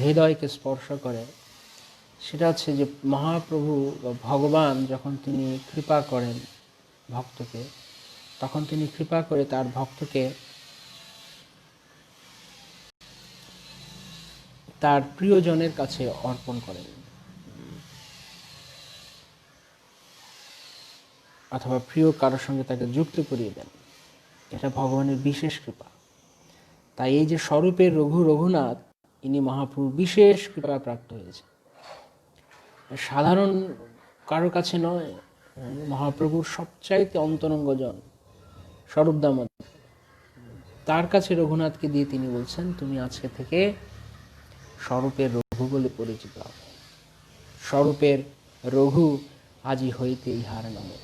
হৃদয়কে স্পর্শ করে, সেটা হচ্ছে যে মহাপ্রভু বা ভগবান যখন তিনি কৃপা করেন ভক্তকে, তখন তিনি কৃপা করে তার ভক্তকে তার প্রিয়জনের কাছে অর্পণ করেন, অথবা প্রিয় কারোর সঙ্গে তাকে যুক্ত করিয়ে দেন। এটা ভগবানের বিশেষ কৃপা। তাই এই যে স্বরূপের রঘুনাথ, ইনি মহাপ্রভু বিশেষ কৃপা প্রাপ্ত হয়েছে, সাধারণ কারোর কাছে নয়। মহাপ্রভুর সবচাইতে অন্তরঙ্গজন স্বরূপ দামোদর, তার কাছে রঘুনাথকে দিয়ে তিনি বলছেন, তুমি আজকে থেকে স্বরূপের রঘু বলে পরিচিত হবে। স্বরূপের রঘু আজি হইতে ইহার নামে।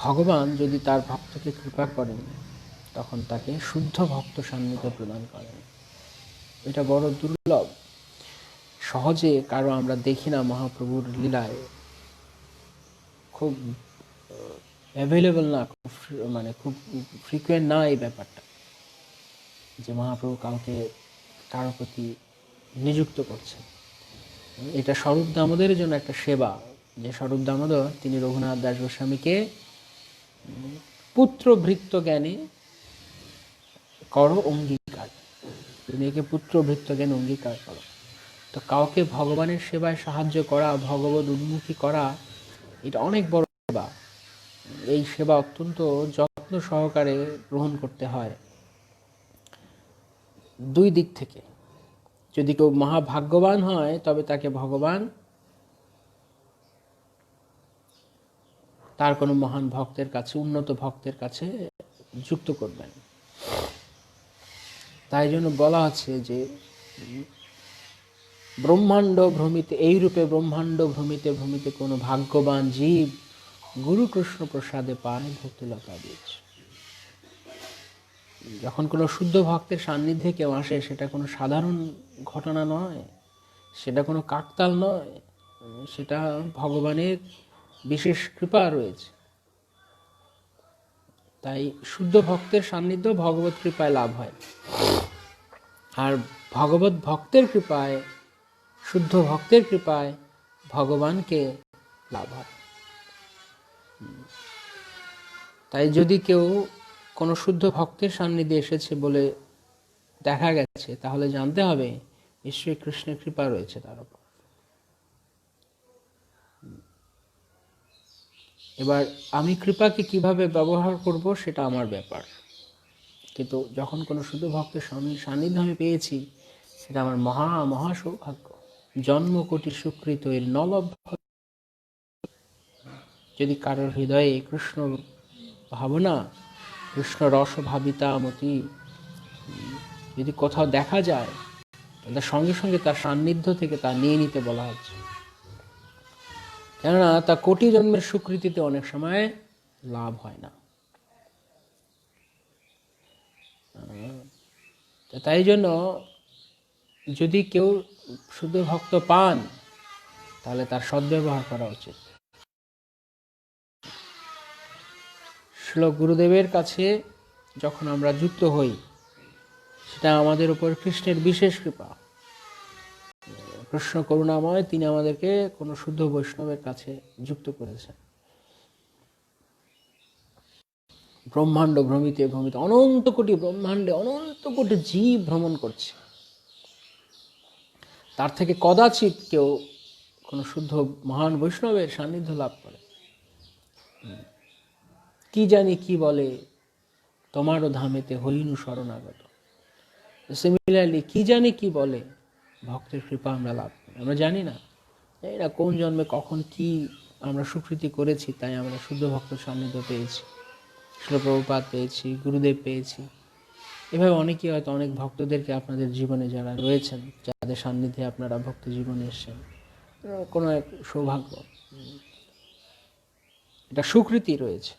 ভগবান যদি তার ভক্তকে কৃপা করেন, তখন তাকে শুদ্ধ ভক্ত সান্নিধ্য প্রদান করেন। এটা বড় দুর্লভ, সহজে কারো আমরা দেখি না। মহাপ্রভুর লীলায় খুব অ্যাভেলেবল না, খুব ফ্রিকুয়েন্ট না এই ব্যাপারটা, যে মহাপ্রভু কাউকে কারো প্রতি নিযুক্ত করছেন। এটা স্বরূপ দামোদরের জন্য একটা সেবা, যে স্বরূপ দামোদর তিনি রঘুনাথ দাস গোস্বামীকে পুত্র ভৃত্য জ্ঞানে করো অঙ্গীকার, তুমি একে পুত্র ভৃত্য জ্ঞান অঙ্গীকার করো। তো কাউকে ভগবানের সেবায় সাহায্য করা, ভগবত উন্মুখী করা, এটা অনেক বড় সেবা। এই সেবা অত্যন্ত যত্ন সহকারে গ্রহণ করতে হয় দুই দিক থেকে। যদি কেউ মহাভাগ্যবান হয়, তবে তাকে ভগবান তার কোনো মহান ভক্তের কাছে, উন্নত ভক্তের কাছে যুক্ত করবেন। তাই জন্য বলা আছে যে ব্রহ্মাণ্ড ভ্রমিতে, এই রূপে ব্রহ্মাণ্ড ভ্রমিতে ভ্রমিতে কোনো ভাগ্যবান জীব গুরু কৃষ্ণ প্রসাদে পায় ভক্তিলতা বীজ। যখন কোনো শুদ্ধ ভক্তের সান্নিধ্যে কেউ আসে, সেটা কোনো সাধারণ ঘটনা নয়, সেটা কোনো কাকতাল নয়, সেটা ভগবানের বিশেষ কৃপা রয়েছে। তাই শুদ্ধ ভক্তের সান্নিধ্য ভগবত কৃপায় লাভ হয়, আর ভগবত ভক্তের কৃপায়, শুদ্ধ ভক্তের কৃপায় ভগবানকে লাভ হয়। তাই যদি কেউ কোনো শুদ্ধ ভক্তের সান্নিধ্যে এসেছে বলে দেখা গেছে, তাহলে জানতে হবে নিশ্চয়ই কৃষ্ণের কৃপা রয়েছে তার উপর। এবার আমি কৃপাকে কিভাবে ব্যবহার করব, সেটা আমার ব্যাপার। কিন্তু যখন কোনো শুদ্ধ ভক্তের সান্নিধ্য আমি পেয়েছি, সেটা আমার মহা সৌভাগ্য। জন্ম কোটি সুকৃত এর নলভ্য। যদি কারোর হৃদয়ে কৃষ্ণ ভাবনা, কৃষ্ণ রস ভাবিতা মতি যদি কোথাও দেখা যায়, তাহলে সঙ্গে সঙ্গে তার সান্নিধ্য থেকে তা নিয়ে নিতে বলা হচ্ছে। কেননা তা কোটি জন্মের স্বীকৃতিতে অনেক সময় লাভ হয় না। তাই জন্য যদি কেউ শুদ্ধ ভক্ত পান, তাহলে তার সদ্ব্যবহার করা উচিত। শ্লোক গুরুদেবের কাছে যখন আমরা যুক্ত হই, সেটা আমাদের উপর কৃষ্ণের বিশেষ কৃপা। কৃষ্ণ করুণাময়, তিনি আমাদেরকে কোনো শুদ্ধ বৈষ্ণবের কাছে যুক্ত করেছেন। ব্রহ্মাণ্ড ভ্রমিতে ভ্রমিতে, অনন্ত কোটি ব্রহ্মাণ্ডে অনন্ত কোটি জীব ভ্রমণ করছে, তার থেকে কদাচিৎ কেউ কোনো শুদ্ধ মহান বৈষ্ণবের সান্নিধ্য লাভ করে। কি জানি কি বলে, তোমারও ধামেতে হইনু শরণাগত। সিমিলারলি কি জানি কি বলে, ভক্তের কৃপা আমরা লাভ করি, আমরা জানি না। এই না কোন জন্মে কখন কি আমরা সুকৃতি করেছি, তাই আমরা শুদ্ধ ভক্ত সান্নিধ্য পেয়েছি, শিল প্রভুপাদ পেয়েছি, গুরুদেব পেয়েছি। এভাবে অনেকেই হয়তো অনেক ভক্তদেরকে আপনাদের জীবনে যারা রয়েছেন, যাদের সান্নিধ্যে আপনারা ভক্তি জীবনে এসেছেন, কোনো এক সৌভাগ্য, এটা সুকৃতি রয়েছে।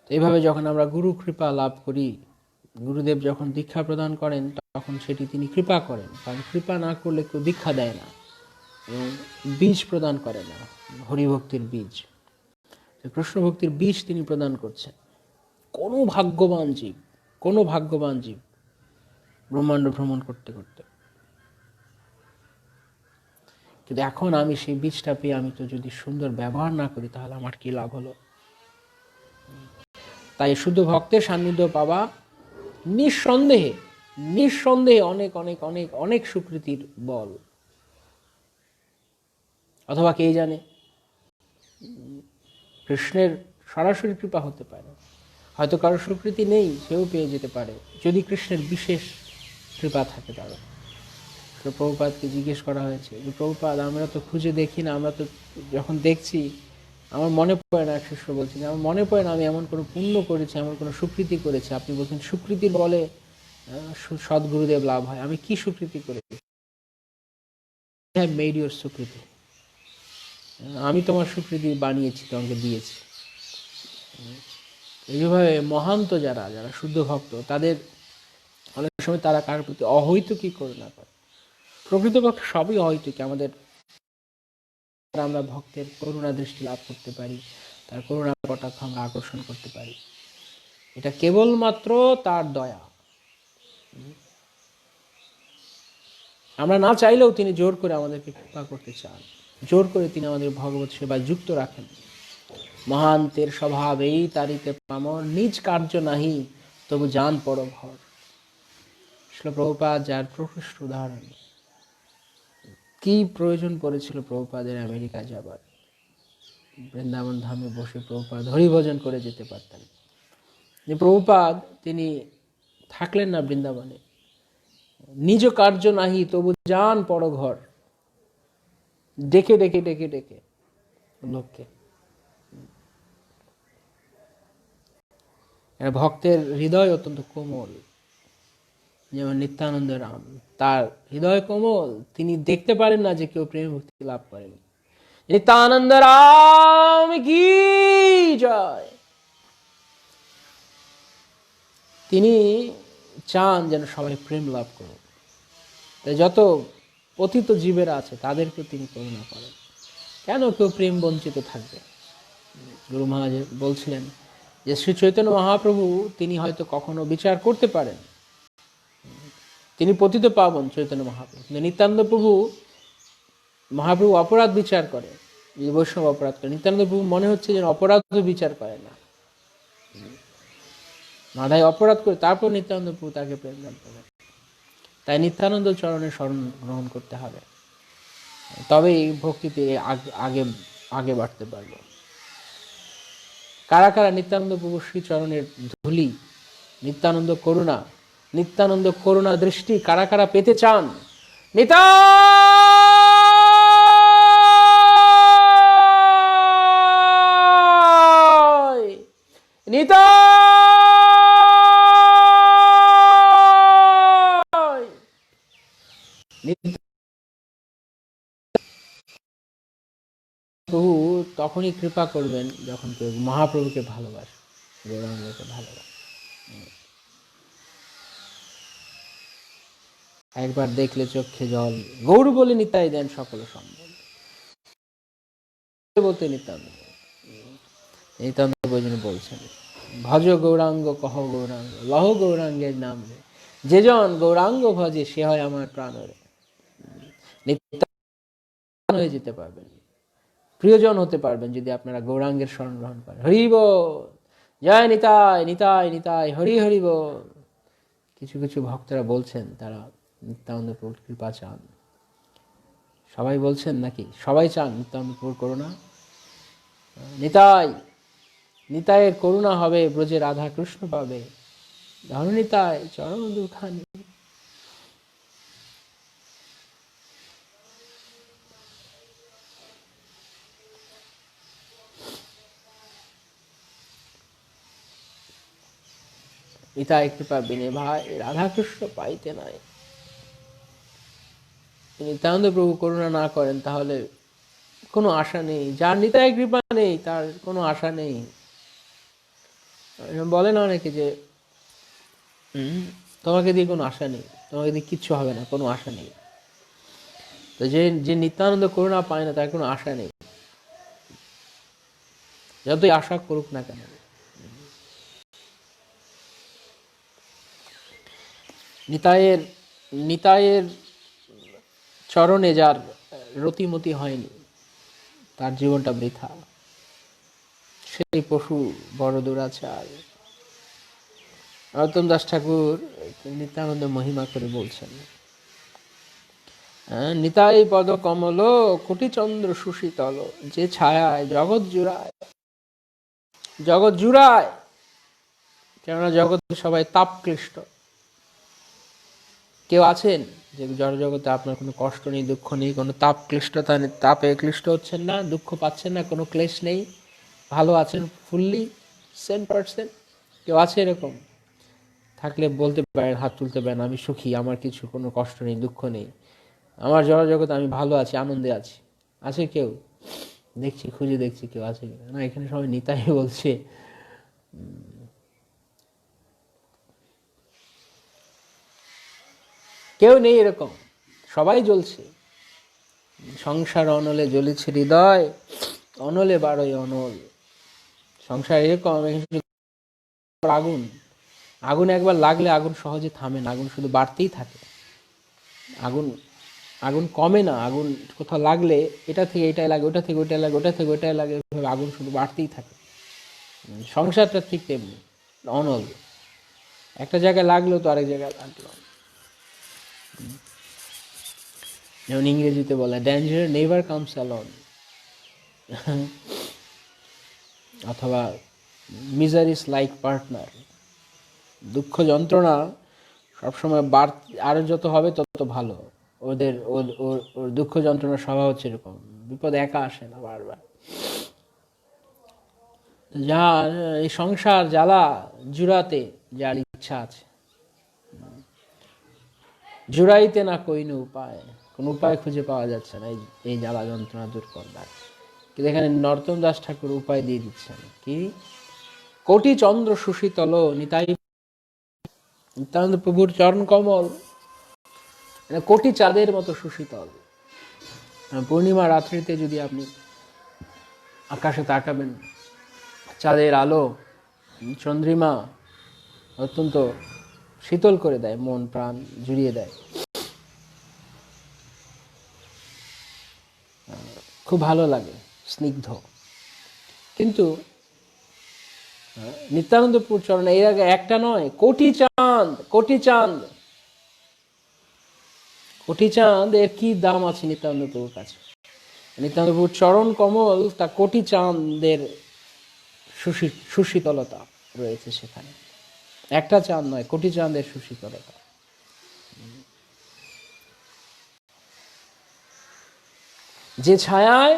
এইভাবে যখন আমরা গুরু কৃপা লাভ করি, গুরুদেব যখন দীক্ষা প্রদান করেন, তখন সেটি তিনি কৃপা করেন। কারণ কৃপা না করলে কেউ দীক্ষা দেয় না এবং বীজ প্রদান করে না, হরিভক্তির বীজ। কৃষ্ণ ভক্তির বীজ তিনি প্রদান করছেন। কোনো ভাগ্যবান জীব ব্রহ্মাণ্ড ভ্রমণ করতে করতে। কিন্তু এখন আমি সেই বীজটা পেয়ে আমি তো যদি সুন্দর ব্যবহার না করি তাহলে আমার কি লাভ হলো? তাই শুদ্ধ ভক্তের সান্নিধ্য পাওয়া নিঃসন্দেহে নিঃসন্দেহে অনেক অনেক অনেক অনেক সুকৃতির বল। অথবা কে জানে, কৃষ্ণের সরাসরি কৃপা হতে পারে, হয়তো কারো সুকৃতি নেই, সেও পেয়ে যেতে পারে যদি কৃষ্ণের বিশেষ কৃপা থাকে তার। প্রভুপাদকে জিজ্ঞেস করা হয়েছে যে প্রভুপাদ, আমরা তো খুঁজে দেখি না, আমরা তো যখন দেখছি আমার মনে পড়ে না, এক শিষ্য বলছেন আমার মনে পড়ে না আমি এমন কোনো পুণ্য করেছি, এমন কোনো সুকৃতি করেছি। আপনি বলছেন সুকৃতির বলে সদ্গুরুদেব লাভ হয়। আমি কি সুকৃতি করেছি? হ্যাভ মেড ইউর সুকৃতি, আমি তোমার সুকৃতি বানিয়েছি, তোমাকে দিয়েছি। এইভাবে মহান্ত যারা যারা শুদ্ধ ভক্ত, তাদের অনেক সময় তারা কারোর প্রতি অহৈতুকী করুণা করে। প্রকৃতপক্ষে সবই অহৈতুকী। আমাদের আমরা ভক্তের করুণা দৃষ্টি লাভ করতে পারি, তার করুণা কটাক্ষ আমরা আকর্ষণ করতে পারি, এটা কেবলমাত্র তার দয়া। আমরা না চাইলেও তিনি জোর করে আমাদেরকে কৃপা করতে চান, জোর করে তিনি আমাদের ভগবত সেবায় যুক্ত রাখেন। মহান্তের স্বভাব এই তারিতে পামর, নিজ কার্য নাহি তবু জান পর ভর। শ্রীল প্রভুপাদ যার প্রকৃষ্ট উদাহরণ। কি প্রয়োজন পড়েছিল প্রভুপাদের আমেরিকা যাবার? বৃন্দাবন ধামে বসে প্রভুপাদ হরিভজন করে যেতে পারতেন। যে প্রভুপাদ তিনি থাকলেন না বৃন্দাবনে, নিজ কার্য নাহি তবু যান পর ঘর, ডেকে ডেকে ডেকে ডেকে লোককে। ভক্তের হৃদয় অত্যন্ত কোমল, যেমন নিত্যানন্দ রাম, তার হৃদয় কোমল, তিনি দেখতে পারেন না যে কেউ প্রেম ভক্তি লাভ করেন। নিত্যানন্দ রাম কি জয়। তিনি চান যেন সবাই প্রেম লাভ করুন। তাই যত পতিত জীবেরা আছে তাদেরকে তিনি করুণা করেন। কেন কেউ প্রেম বঞ্চিত থাকবে? গুরু মহারাজ বলছিলেন যে শ্রী চৈতন্য মহাপ্রভু তিনি হয়তো কখনো বিচার করতে পারেন, তিনি পতিত পাবন চৈতন্য মহাপ্রভু, কিন্তু নিত্যানন্দ মহাপ্রভু অপরাধ বিচার করে, যে বৈষ্ণব অপরাধ করে। নিত্যানন্দ প্রভু মনে হচ্ছে যেন অপরাধ বিচার করে না, মাধায় অপরাধ করে তারপর নিত্যানন্দ প্রভু তাকে প্রেম দান করেন। তাই নিত্যানন্দ চরণের শরণ গ্রহণ করতে হবে, তবেই ভক্তিতে আগে আগে বাড়তে পারবে। কারা কারা নিত্যানন্দ প্রভু শ্রীচরণের ধুলি, নিত্যানন্দ করুণা দৃষ্টি কারা কারা পেতে চান? প্রভু তখনই কৃপা করবেন যখন কেউ মহাপ্রভুকে ভালোবাসে, গৌরাঙ্গকে ভালোবাসে। একবার দেখলে চোখে জল, গৌর বলে নিতাই দেন সকল সম্বল বলতে নিত্যানন্দ বলছেন, ভজ গৌরাঙ্গ কহ গৌরাঙ্গ, লহ গৌরাঙ্গের নাম রে, যে জন গৌরাঙ্গ ভজে সে হয় আমার প্রাণরে। নিত্যানন্দ হয়ে যেতে পারবেন, প্রিয়জন হতে পারবেন যদি আপনারা গৌরাঙ্গের শরণ গ্রহণ করেন। হরি বল, জয় নিতাই নিতাই নিতাই, হরি হরি বল। কিছু কিছু ভক্তরা বলছেন তারা নিত্যানন্দ প্রভুর কৃপা চান। সবাই বলছেন নাকি? সবাই চান নিত্যানন্দ প্রভুর করুণা? নিতাইয়ের করুণা হবে, ব্রজে রাধা কৃষ্ণ পাবে, ধর নিতাই চরণ দুখানি। নিতাই কৃপা বিনে ভাই রাধাকৃষ্ণ পাইতে নাই। নিত্যানন্দ প্রভু করুণা না করেন তাহলে কোনো আশা নেই। যার নিতাই কৃপা নেই তার কোনো আশা নেই। বলে না অনেকে যে তোমাকে দিয়ে কোনো আশা নেই, তোমাকে দিয়ে কিচ্ছু হবে না, কোনো আশা নেই। তো যে নিত্যানন্দ করুণা পায় না তার কোনো আশা নেই, যতই আশা করুক না কেন। নিতাইয়ের নিতাইয়ের চরণে যার রতিমতি হয়নি, তার জীবনটা বৃথা। সেই পশু বড় দুরাচার। নরোত্তম দাস ঠাকুর নিত্যানন্দ মহিমা করে বলছেন, নিতাই পদ কমল কোটি চন্দ্র সুশীতল, যে ছায়ায় জগৎ জুড়ায়। জগৎ জুড়ায় কেননা জগতে সবাই তাপ ক্লিষ্ট। কেউ আছেন যে জড় জগতে আপনার কোনো কষ্ট নেই, দুঃখ নেই, কোনো তাপ ক্লিষ্টতা নেই, তাপে ক্লিষ্ট হচ্ছেন না, দুঃখ পাচ্ছেন না, কোনো ক্লেশ নেই, ভালো আছেন ফুললি 100%? কেউ আছে এরকম? থাকলে বলতে পারেন, হাত তুলতে পারেন, আমি সুখী, আমার কিছু কোনো কষ্ট নেই, দুঃখ নেই, আমার জড় জগতে আমি ভালো আছি, আনন্দে আছি। আছে কেউ? দেখছি, খুঁজে দেখছি কেউ আছে কিনা। না, এখানে সবাই নিতাই বলছে। কেউ নেই এরকম, সবাই জ্বলছে। সংসার অনলে জ্বলেছে হৃদয়, অনলে বারোই অনল। সংসার এরকম, আগুন, আগুন একবার লাগলে আগুন সহজে থামে না, আগুন শুধু বাড়তেই থাকে। আগুন আগুন কমে না, আগুন কোথাও লাগলে এটা থেকে এটাই লাগে, ওটা থেকে ওইটাই লাগে, ওটা থেকে ওইটাই লাগে, আগুন শুধু বাড়তেই থাকে। সংসারটা ঠিক তেমনি অনল, একটা জায়গায় লাগলেও তো আরেক জায়গায় লাগলো। যেমন ইংরেজিতে বলে, ডেঞ্জার নেভার কামস অ্যালোন, অথবা মিজার ইজ লাইক পার্টনার। দুঃখ যন্ত্রণা সবসময় আরো যত হবে তত ভালো। ওদের ওর দুঃখ যন্ত্রণার স্বভাব হচ্ছে এরকম, বিপদ একা আসে না, বারবার। যা এই সংসার জ্বালা জুড়াতে যার ইচ্ছা আছে, জুড়াইতে না কইনো উপায়, কোন উপায় খুঁজে পাওয়া যাচ্ছে না এই জ্বালা যন্ত্রণা দূর করবার। কিন্তু এখানে নরোত্তম দাস ঠাকুর উপায় দিয়ে দিচ্ছেন কি? কোটি চন্দ্র সুশীতল নিতাই, নিত্যানন্দ প্রভুর চরণ কমল কোটি চাঁদের মতো সুশীতল। পূর্ণিমা রাত্রিতে যদি আপনি আকাশে তাকাবেন, চাঁদের আলো, চন্দ্রিমা অত্যন্ত শীতল করে দেয়, মন প্রাণ জুড়িয়ে দেয়, খুব ভালো লাগে, স্নিগ্ধ। কিন্তু নিত্যানন্দপুর চরণে এর আগে একটা নয়, কোটি চাঁদ, কোটি চাঁদ, কোটি চাঁদ এর কি দাম আছে নিত্যানন্দপুর কাছে? নিত্যানন্দপুর চরণ কমল, তা কোটি চাঁদের সুশীতলতা রয়েছে সেখানে। একটা চাঁদ নয়, কোটি চাঁদের সুশীতলতা। যে ছায়ায়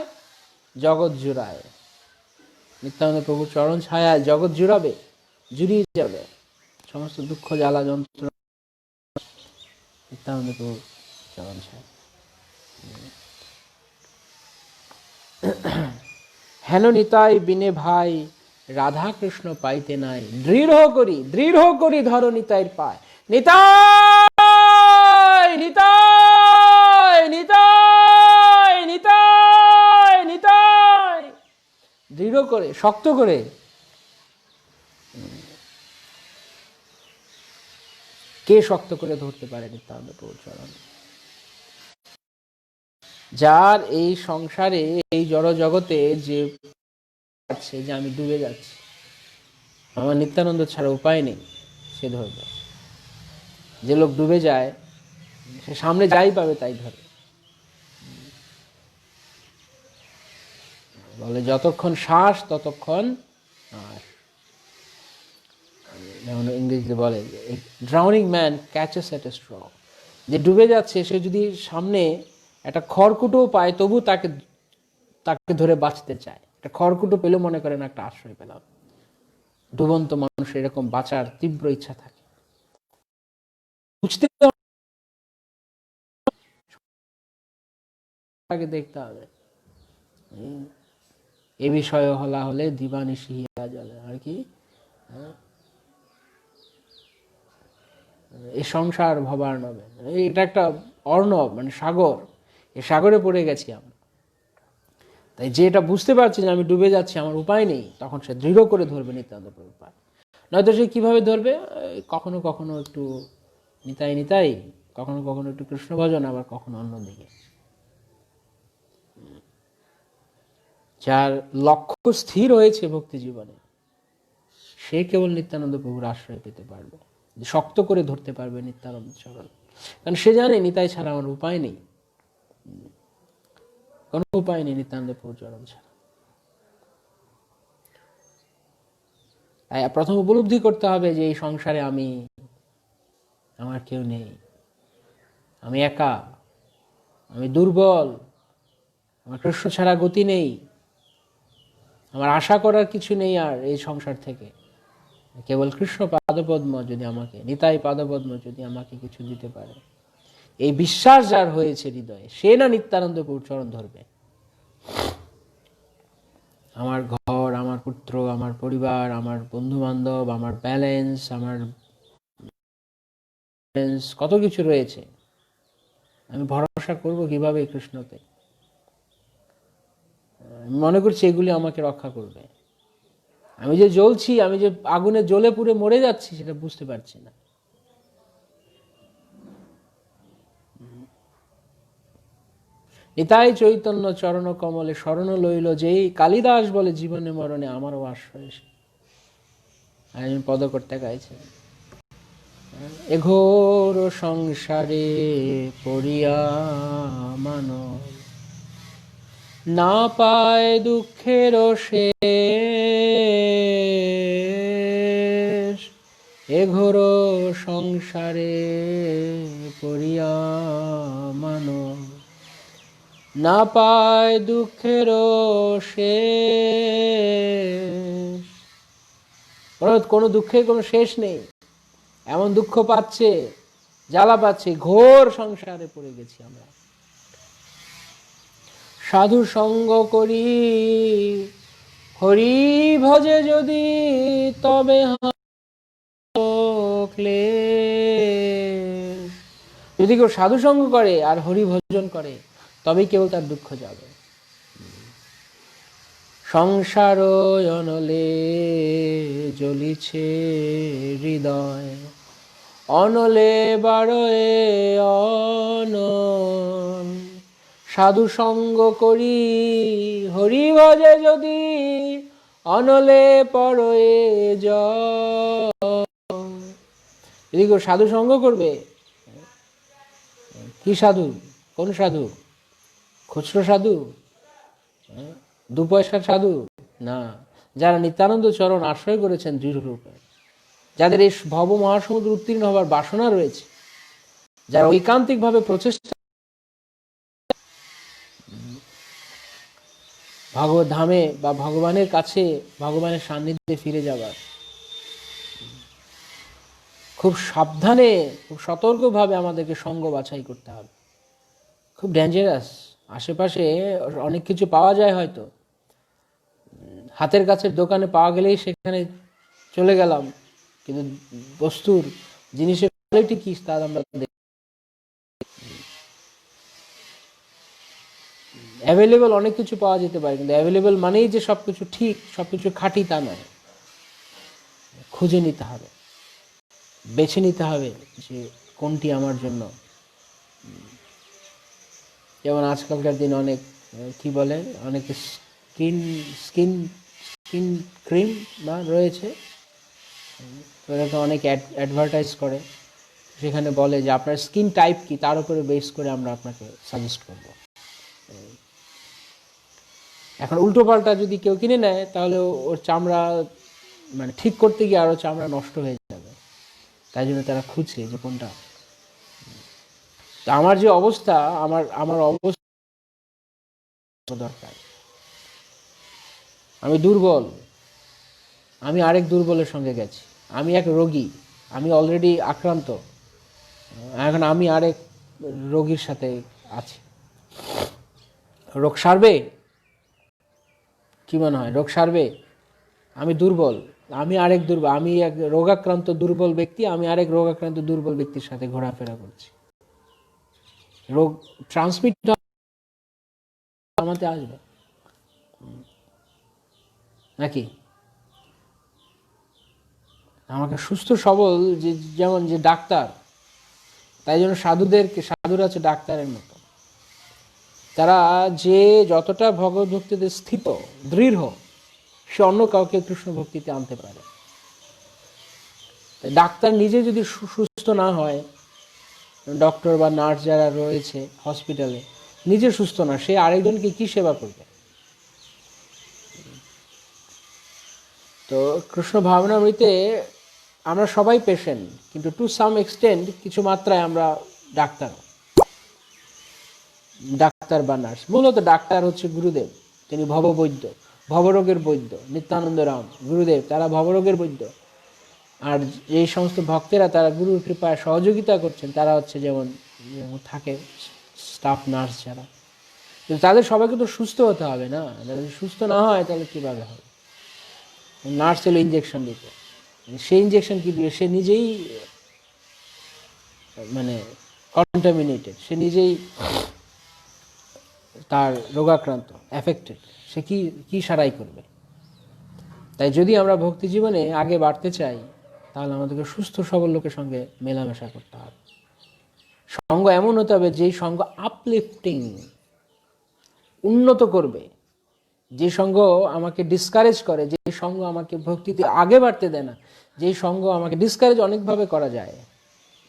জগৎ জুড়ায়, নিত্যানন্দ প্রভুর চরণ ছায়ায় জগৎ জুড়াবে, জুড়িয়ে যাবে সমস্ত দুঃখ জ্বালা যন্ত্রণা, নিত্যানন্দ প্রভুর চরণ ছায়া। হেন নিতাই বিনে ভাই রাধা কৃষ্ণ পাইতে নাই, দৃঢ় করি ধরো নিতাইর পায়। নিতাই নিতাই নিতাই নিতাই নিতাই, দৃঢ় করে, শক্ত করে। কে শক্ত করে ধরতে পারে নিত্যানন্দ প্রভুর চরণ? যার এই সংসারে, এই জড় জগতে যে আছে যে আমি ডুবে যাচ্ছি, আমার নিত্যানন্দ ছাড়া উপায় নেই, সে ধরবে। যে লোক ডুবে যায় সে সামনে যাই পাবে তাই ধরে। বলে যতক্ষণ শ্বাস ততক্ষণ আর, যেমন ইংরেজিতে বলে, ড্রাউনিং ম্যান ক্যাচেস এট এ স্ট্র। যে ডুবে যাচ্ছে সে যদি সামনে একটা খড়কুটো পায় তবু তাকে ধরে বাঁচতে চায়। একটা খড়কুটো পেলেও মনে করেন একটা আশ্রয় পেলাম। ডুবন্ত মানুষের এরকম বাঁচার তীব্র ইচ্ছা থাকে। বুঝতে আগে দেখতে হবে। এ বিষয়ে হলা হলে দিবানিশি হিয়া জ্বলে, আর কি এই সংসার ভবার নবে। এটা একটা অর্ণব, মানে সাগর, এই সাগরে পড়ে গেছি আমরা। তাই যে এটা বুঝতে পারছি যে আমি ডুবে যাচ্ছি, আমার উপায় নেই, তখন সে দৃঢ় করে ধরবে নিত্যানন্দ প্রভুর পায়। নয়তো সে কিভাবে ধরবে? কখনো কখনো একটু নিতাই নিতাই, কখনো কখনো একটু কৃষ্ণ ভজন, আবার কখনো অন্যদিকে। যার লক্ষ্য স্থির হয়েছে ভক্তি জীবনে, সে কেবল নিত্যানন্দ প্রভুর আশ্রয় পেতে পারবে, শক্ত করে ধরতে পারবে নিত্যানন্দ চরণ। কারণ সে জানে নিতাই ছাড়া আমার উপায় নেই, কোনো উপায় নেই নিত্যানন্দ প্রভুর চরণ ছাড়া। তাই প্রথম উপলব্ধি করতে হবে যে এই সংসারে আমার কেউ নেই, আমি একা, আমি দুর্বল, আমার কৃষ্ণ ছাড়া গতি নেই, আমার আশা করার কিছু নেই আর এই সংসার থেকে। কেবল কৃষ্ণ পাদপদ্ম যদি আমাকে, নিতাই পাদপদ্ম যদি আমাকে কিছু দিতে পারে, এই বিশ্বাস যার হয়েছে হৃদয়ে, সে না নিত্যানন্দ প্রভুর চরণ ধরবে। আমার ঘর, আমার পুত্র, আমার পরিবার, আমার বন্ধু বান্ধব, আমার ব্যালেন্স, আমার কত কিছু রয়েছে, আমি ভরসা করব কিভাবে কৃষ্ণতে? আমি মনে করছি এগুলি আমাকে রক্ষা করবে। আমি যে জ্বলছি, আমি যে আগুনে জ্বলে পুড়ে মরে যাচ্ছি, সেটা বুঝতে পারছি না। নিতাই চৈতন্য চরণ কমলে শরণ লইল যেই, কালিদাস বলে জীবনে মরণে আমারও আশ্রয় সে। আমি পদকর্তা গাইছেন, এঘোর সংসারে পড়িয়া মানব না পায় দুঃখের শেষ, এঘোর সংসারে পড়িয়া মানব না পায় দুঃখের শেষ। কোনো দুঃখের কোনো শেষ নেই, এমন দুঃখ পাচ্ছে, জ্বালা পাচ্ছে, ঘোর সংসারে পড়ে গেছি আমরা। সাধু সঙ্গ করি হরি ভজে যদি, তবে যদি কেউ সাধু সঙ্গ করে আর হরি ভজন করে, তবেই কেউ তার দুঃখ যাবে। সংসার অনলে জ্বলিছে হৃদয়, অনলে বারয়ে অনল। সাধু সঙ্গ করি হরি ভজে যদি, অনলে পরয়ে যদি কেউ সাধু সঙ্গ করবে, কি সাধু? কোন সাধু? খুচরো সাধু, দু পয়সার সাধু না, যারা নিত্যানন্দ চরণ আশ্রয় করেছেন দৃঢ় রূপে, যাদের এই ভব মহাসমুদ্র উত্তীর্ণ হবার বাসনা রয়েছে, যারা ঐকান্তিক ভাবে প্রচেষ্টা ভগবত ধামে বা ভগবানের কাছে, ভগবানের সান্নিধ্যে ফিরে যাবার, খুব সাবধানে, খুব সতর্কভাবে আমাদেরকে সঙ্গ বাছাই করতে হবে। খুব ডেঞ্জারাস। আশেপাশে অনেক কিছু পাওয়া যায়, হয়তো হাতের কাছের দোকানে পাওয়া গেলেই সেখানে চলে গেলাম, কিন্তু বস্তুর, জিনিসের কোয়ালিটি কি তা আমরা অ্যাভেলেবল অনেক কিছু পাওয়া যেতে পারে, কিন্তু অ্যাভেলেবল মানেই যে সবকিছু ঠিক, সবকিছু খাঁটি তা নয়। খুঁজে নিতে হবে, বেছে নিতে হবে যে কোনটি আমার জন্য। যেমন আজকালকার দিনে অনেক কি বলে, অনেক স্কিন স্কিন স্কিন ক্রিম বা রয়েছে, ওটাকে অনেক অ্যাডভার্টাইজ করে, সেখানে বলে যে আপনার স্কিন টাইপ কি, তার উপরে বেস করে আমরা আপনাকে সাজেস্ট করব। এখন উল্টো পাল্টা যদি কেউ কিনে নেয়, তাহলে ওর চামড়া মানে ঠিক করতে গিয়ে আরও চামড়া নষ্ট হয়ে যাবে। তাই জন্য তারা খুঁজছে যে কোনটা। তো আমার যে অবস্থা, আমার অবস্থা দরকার, আমি দুর্বল, আমি আরেক দুর্বলের সঙ্গে গেছি, আমি এক রোগী, আমি অলরেডি আক্রান্ত, এখন আমি আরেক রোগীর সাথে আছি। রোগ সারবে? কি মনে হয় রোগ সারবে? আমি দুর্বল, আমি আরেক দুর্বল, আমি এক রোগাক্রান্ত দুর্বল ব্যক্তি, আমি আরেক রোগাক্রান্ত দুর্বল ব্যক্তির সাথে ঘোরাফেরা করছি। রোগ ট্রান্সমিট আমাতে আসবে নাকি? আমাকে সুস্থ সবল, যে যেমন যে ডাক্তার, তাই জন্য সাধুরা হচ্ছে ডাক্তারের মতো। তারা যে যতটা ভগবত ভক্তিতে স্থিত, দৃঢ়, সে অন্য কাউকে কৃষ্ণ ভক্তিতে আনতে পারে। ডাক্তার নিজে যদি সুস্থ না হয়, ডক্টর বা নার্স যারা রয়েছে হসপিটালে নিজে সুস্থ না, সে আরেকজনকে কি সেবা করবে? তো কৃষ্ণ ভাবনামৃতে আমরা সবাই পেশেন্ট, কিন্তু টু সাম এক্সটেন্ট কিছু মাত্রায় আমরা ডাক্তার বা নার্স। মূলত ডাক্তার হচ্ছে গুরুদেব, তিনি ভববৈদ্য, ভবরোগের বৈদ্য। নিত্যানন্দ রাম গুরুদেব, তারা ভবরোগের বৈদ্য। আর এই সমস্ত ভক্তেরা তারা গুরুর কৃপায় সহযোগিতা করছেন, তারা হচ্ছে যেমন থাকে স্টাফ নার্স যারা। কিন্তু তাদের সবাইকে তো সুস্থ হতে হবে না, যদি সুস্থ না হয় তাহলে কীভাবে হবে? নার্স এলো ইঞ্জেকশন দিতে, সেই ইঞ্জেকশন কি দিয়ে? সে নিজেই মানে কন্টামিনেটেড, সে নিজেই তার রোগাক্রান্ত, অ্যাফেক্টেড, সে কি সারাই করবে? তাই যদি আমরা ভক্তি জীবনে আগে বাড়তে চাই, তাহলে আমাদেরকে সুস্থ সবল লোকের সঙ্গে মেলামেশা করতে হবে। সঙ্গ এমন হতে হবে যেই সঙ্গ আপলিফটিং, উন্নত করবে, যে সঙ্গ আমাকে ডিসকারেজ করে, যে সঙ্গ আমাকে ভক্তিতে আগে বাড়তে দেয় না। যেই সঙ্গ আমাকে ডিসকারেজ অনেকভাবে করা যায়,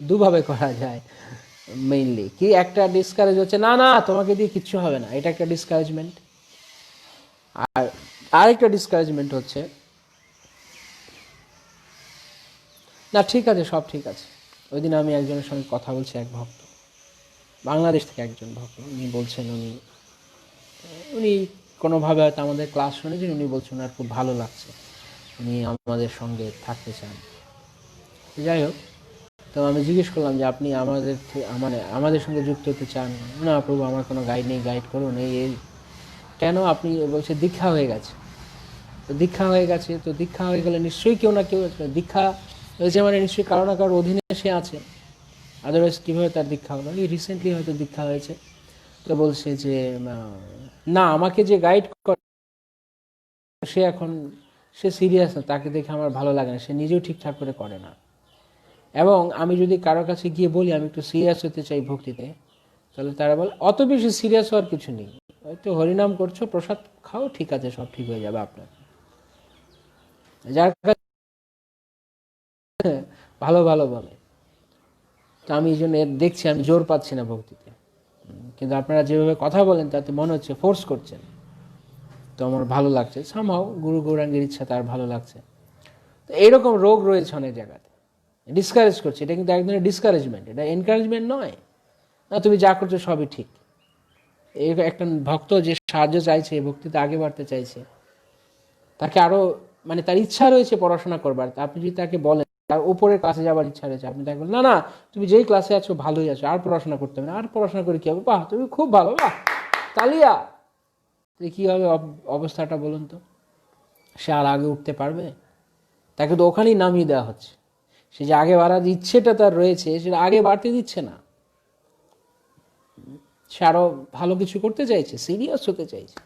দুভাবে করা যায় মেইনলি। কি একটা ডিসকারেজ হচ্ছে না না তোমাকে দিয়ে কিচ্ছু হবে না, এটা একটা ডিসকারেজমেন্ট। আর আরেকটা ডিসকারেজমেন্ট হচ্ছে না ঠিক আছে, সব ঠিক আছে। ওই দিন আমি একজনের সঙ্গে কথা বলছি, এক ভক্ত, বাংলাদেশ থেকে একজন ভক্ত, উনি বলছেন উনি কোনোভাবে হয়তো আমাদের ক্লাস শুনেছেন, উনি বলছেন আর খুব ভালো লাগছে, উনি আমাদের সঙ্গে থাকতে চান। যাই হোক, তো আমি জিজ্ঞেস করলাম যে আপনি আমাদের সঙ্গে যুক্ত হতে চান? না প্রভু, আমার কোনো গাইড নেই, গাইড করুন। এই কেন? আপনি বলছে দীক্ষা হয়ে গেছে। তো দীক্ষা হয়ে গেছে, তো দীক্ষা হয়ে গেলে নিশ্চয়ই কেউ না কেউ, দীক্ষা হয়েছে মানে নিশ্চয়ই কারো না কারোর অধীনে সে আছে, আদারওয়াইজ কীভাবে তার দীক্ষা হলো? এই রিসেন্টলি হয়তো দীক্ষা হয়েছে। তো বলছে যে না, আমাকে যে গাইড করে সে সিরিয়াস না, তাকে দেখে আমার ভালো লাগে না, সে নিজেও ঠিকঠাক করে না। এবং আমি যদি কারো কাছে গিয়ে বলি আমি একটু সিরিয়াস হতে চাই ভক্তিতে, তাহলে তারা বলে অত বেশি সিরিয়াস হওয়ার কিছু নেই, হয়তো হরিনাম করছো, প্রসাদ খাও, ঠিক আছে, সব ঠিক হয়ে যাবে আপনার। যার কাছে ভালো বলে। তো আমি এই জন্য দেখছি আমি জোর পাচ্ছি না ভক্তিতে, কিন্তু আপনারা যেভাবে কথা বলেন তাতে মনে হচ্ছে ফোর্স করছেন, তো আমার ভালো লাগছে। সামহাও গুরু গৌরাঙ্গের ইচ্ছা, তার ভালো লাগছে। তো এইরকম রোগ রয়েছে অনেক জায়গাতে, ডিসকারেজ করছে। এটা কিন্তু এক ধরনের ডিসকারেজমেন্ট, এটা এনকারেজমেন্ট নয়। না, তুমি যা করছো সবই ঠিক। এই একটা ভক্ত যে সাহায্য চাইছে, ভক্তিতে আগে বাড়তে চাইছে, তাকে আরো তার ইচ্ছা রয়েছে পড়াশোনা করবার, আপনি যদি তাকে বলেন তার উপরের ক্লাসে যাবার ইচ্ছা রয়েছে, আপনি তাকে বলেন না না তুমি যেই ক্লাসে আছো ভালোই আছো, আর পড়াশোনা করতে হবে না। আর পড়াশোনা করে কি হবে? বাহ, তুমি খুব ভালো, বাহ তালিয়া। কি হবে অবস্থাটা বলুন তো? সে আর আগে উঠতে পারবে? তাকে তো ওখানেই নামিয়ে দেওয়া হচ্ছে। সে যে আগে বাড়ার ইচ্ছেটা তার রয়েছে, সেটা আগে বাড়তে দিচ্ছে না। সে আরো ভালো কিছু করতে চাইছে, সিরিয়াস হতে চাইছে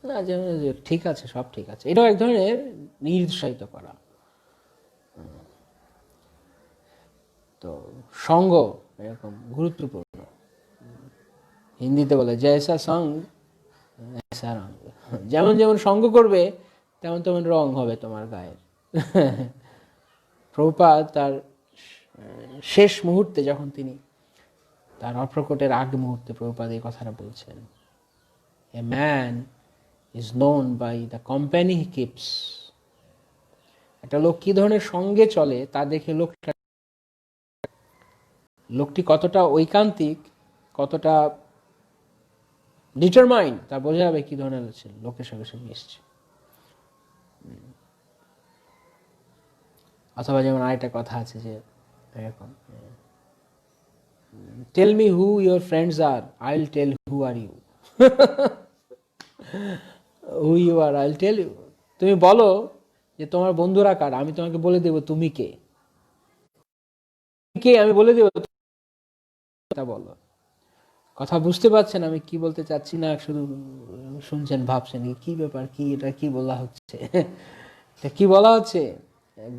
না, যে ঠিক আছে, সব ঠিক আছে। এটাও এক ধরনের নিরুৎসাহিত করা। তো সঙ্গ এরকম গুরুত্বপূর্ণ। হিন্দিতে বলে জয়সা সঙ্গ ऐसा রং, যেমন যেমন সঙ্গ করবে তেমন তেমন রং হবে তোমার গায়ের। প্রভুপাদ তার শেষ মুহূর্তে, যখন তিনি তার অপ্রকটের আগ মুহূর্তে, প্রভুপাদ এই কথাটা বলছেন, a man is known by the company he keeps. একটা লোক কি ধরনের সঙ্গে চলে তা দেখে লোকটি কতটা ঐকান্তিক, কতটা ডিটারমাইন্ড, তা বোঝা যাবে কি ধরনের লোকের সঙ্গে সে মিশছে। অথবা যেমন আরেকটা কথা আছে যে এরকম, tell me who your friends are, I will tell who are you. Who you are, I will tell you. তুমি বলো যে তোমার বন্ধুরা কার, আমি তোমাকে বলে দেবো তুমি কে। আমি বলে দেবো, বলো। কথা বুঝতে পারছেন আমি কি বলতে চাচ্ছি? না শুধু শুনছেন, ভাবছেন কি ব্যাপার, কি এটা কি বলা হচ্ছে? কি বলা হচ্ছে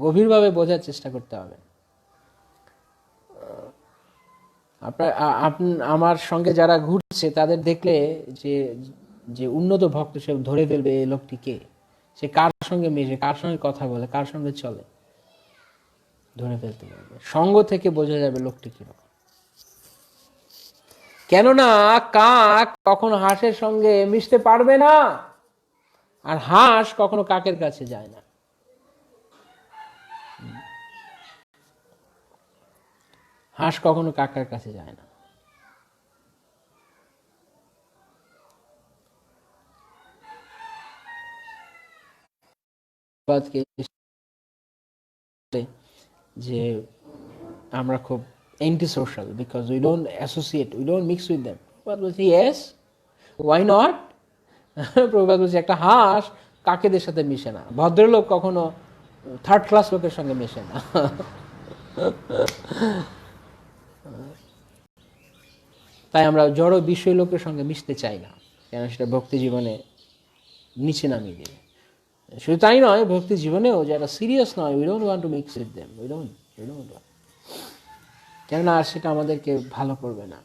গভীরভাবে বোঝার চেষ্টা করতে হবে। আপনার আমার সঙ্গে যারা ঘুরছে তাদের দেখলে যে যে উন্নত ভক্ত সে ধরে ফেলবে এই লোকটি কে, সে কার সঙ্গে মেশে, কার সঙ্গে কথা বলে, কার সঙ্গে চলে, ধরে ফেলতে পারবে। সঙ্গ থেকে বোঝা যাবে লোকটি কিরকম। কেননা কাক কখনো হাঁসের সঙ্গে মিশতে পারবে না, আর হাঁস কখনো কাকের কাছে যায় না। হাঁস কখনো কাকের কাছে যায় না। যে আমরা খুব anti social because we don't associate, we don't mix with them. বলছি ইয়েস, ওয়াই নট। প্রভুপাদ বলছে একটা হাঁস কাকেদের সাথে মিশে না, ভদ্রলোক কখনো থার্ড ক্লাস লোকের সঙ্গে মেশে না। তাই আমরা জড় বিষয় লোকের সঙ্গে মিশতে চাই না, কেন সেটা ভক্তি জীবনে নিচে নামিয়ে দেবে। শুধু তাই নয়, ভক্তি জীবনেও যারা সিরিয়াস নয়, we don't want to mix with them, we don't. কেননা আর সেটা আমাদেরকে ভালো করবে না।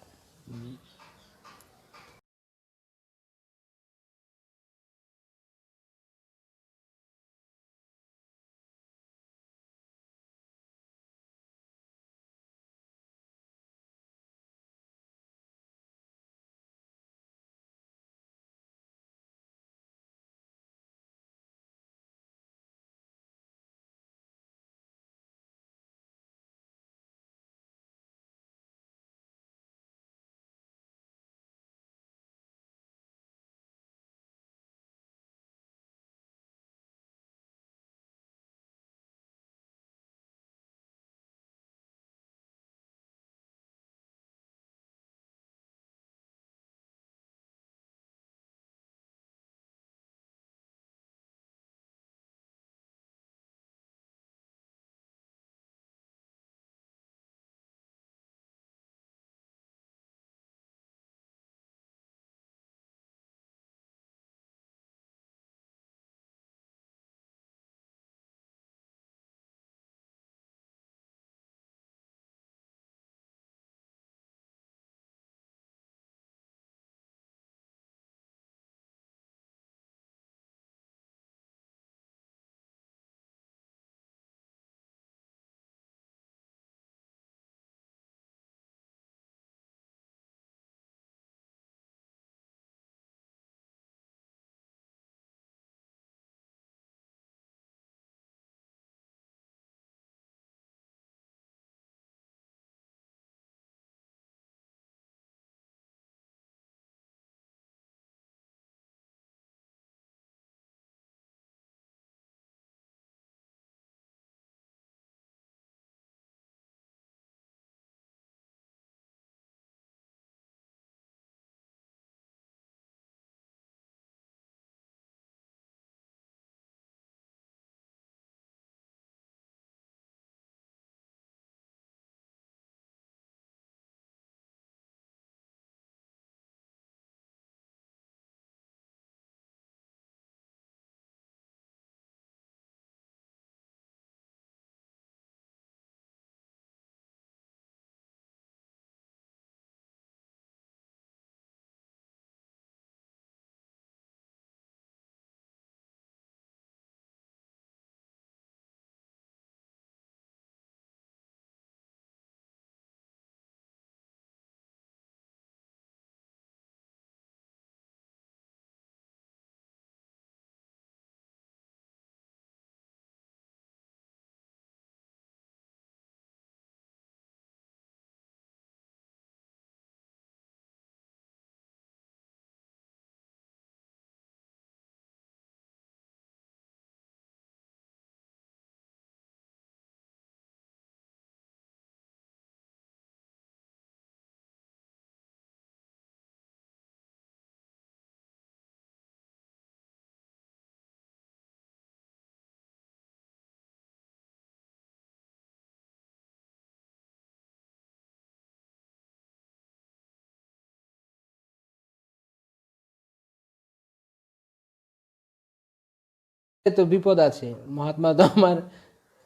তো বিপদ আছে, মহাত্মা তো আমার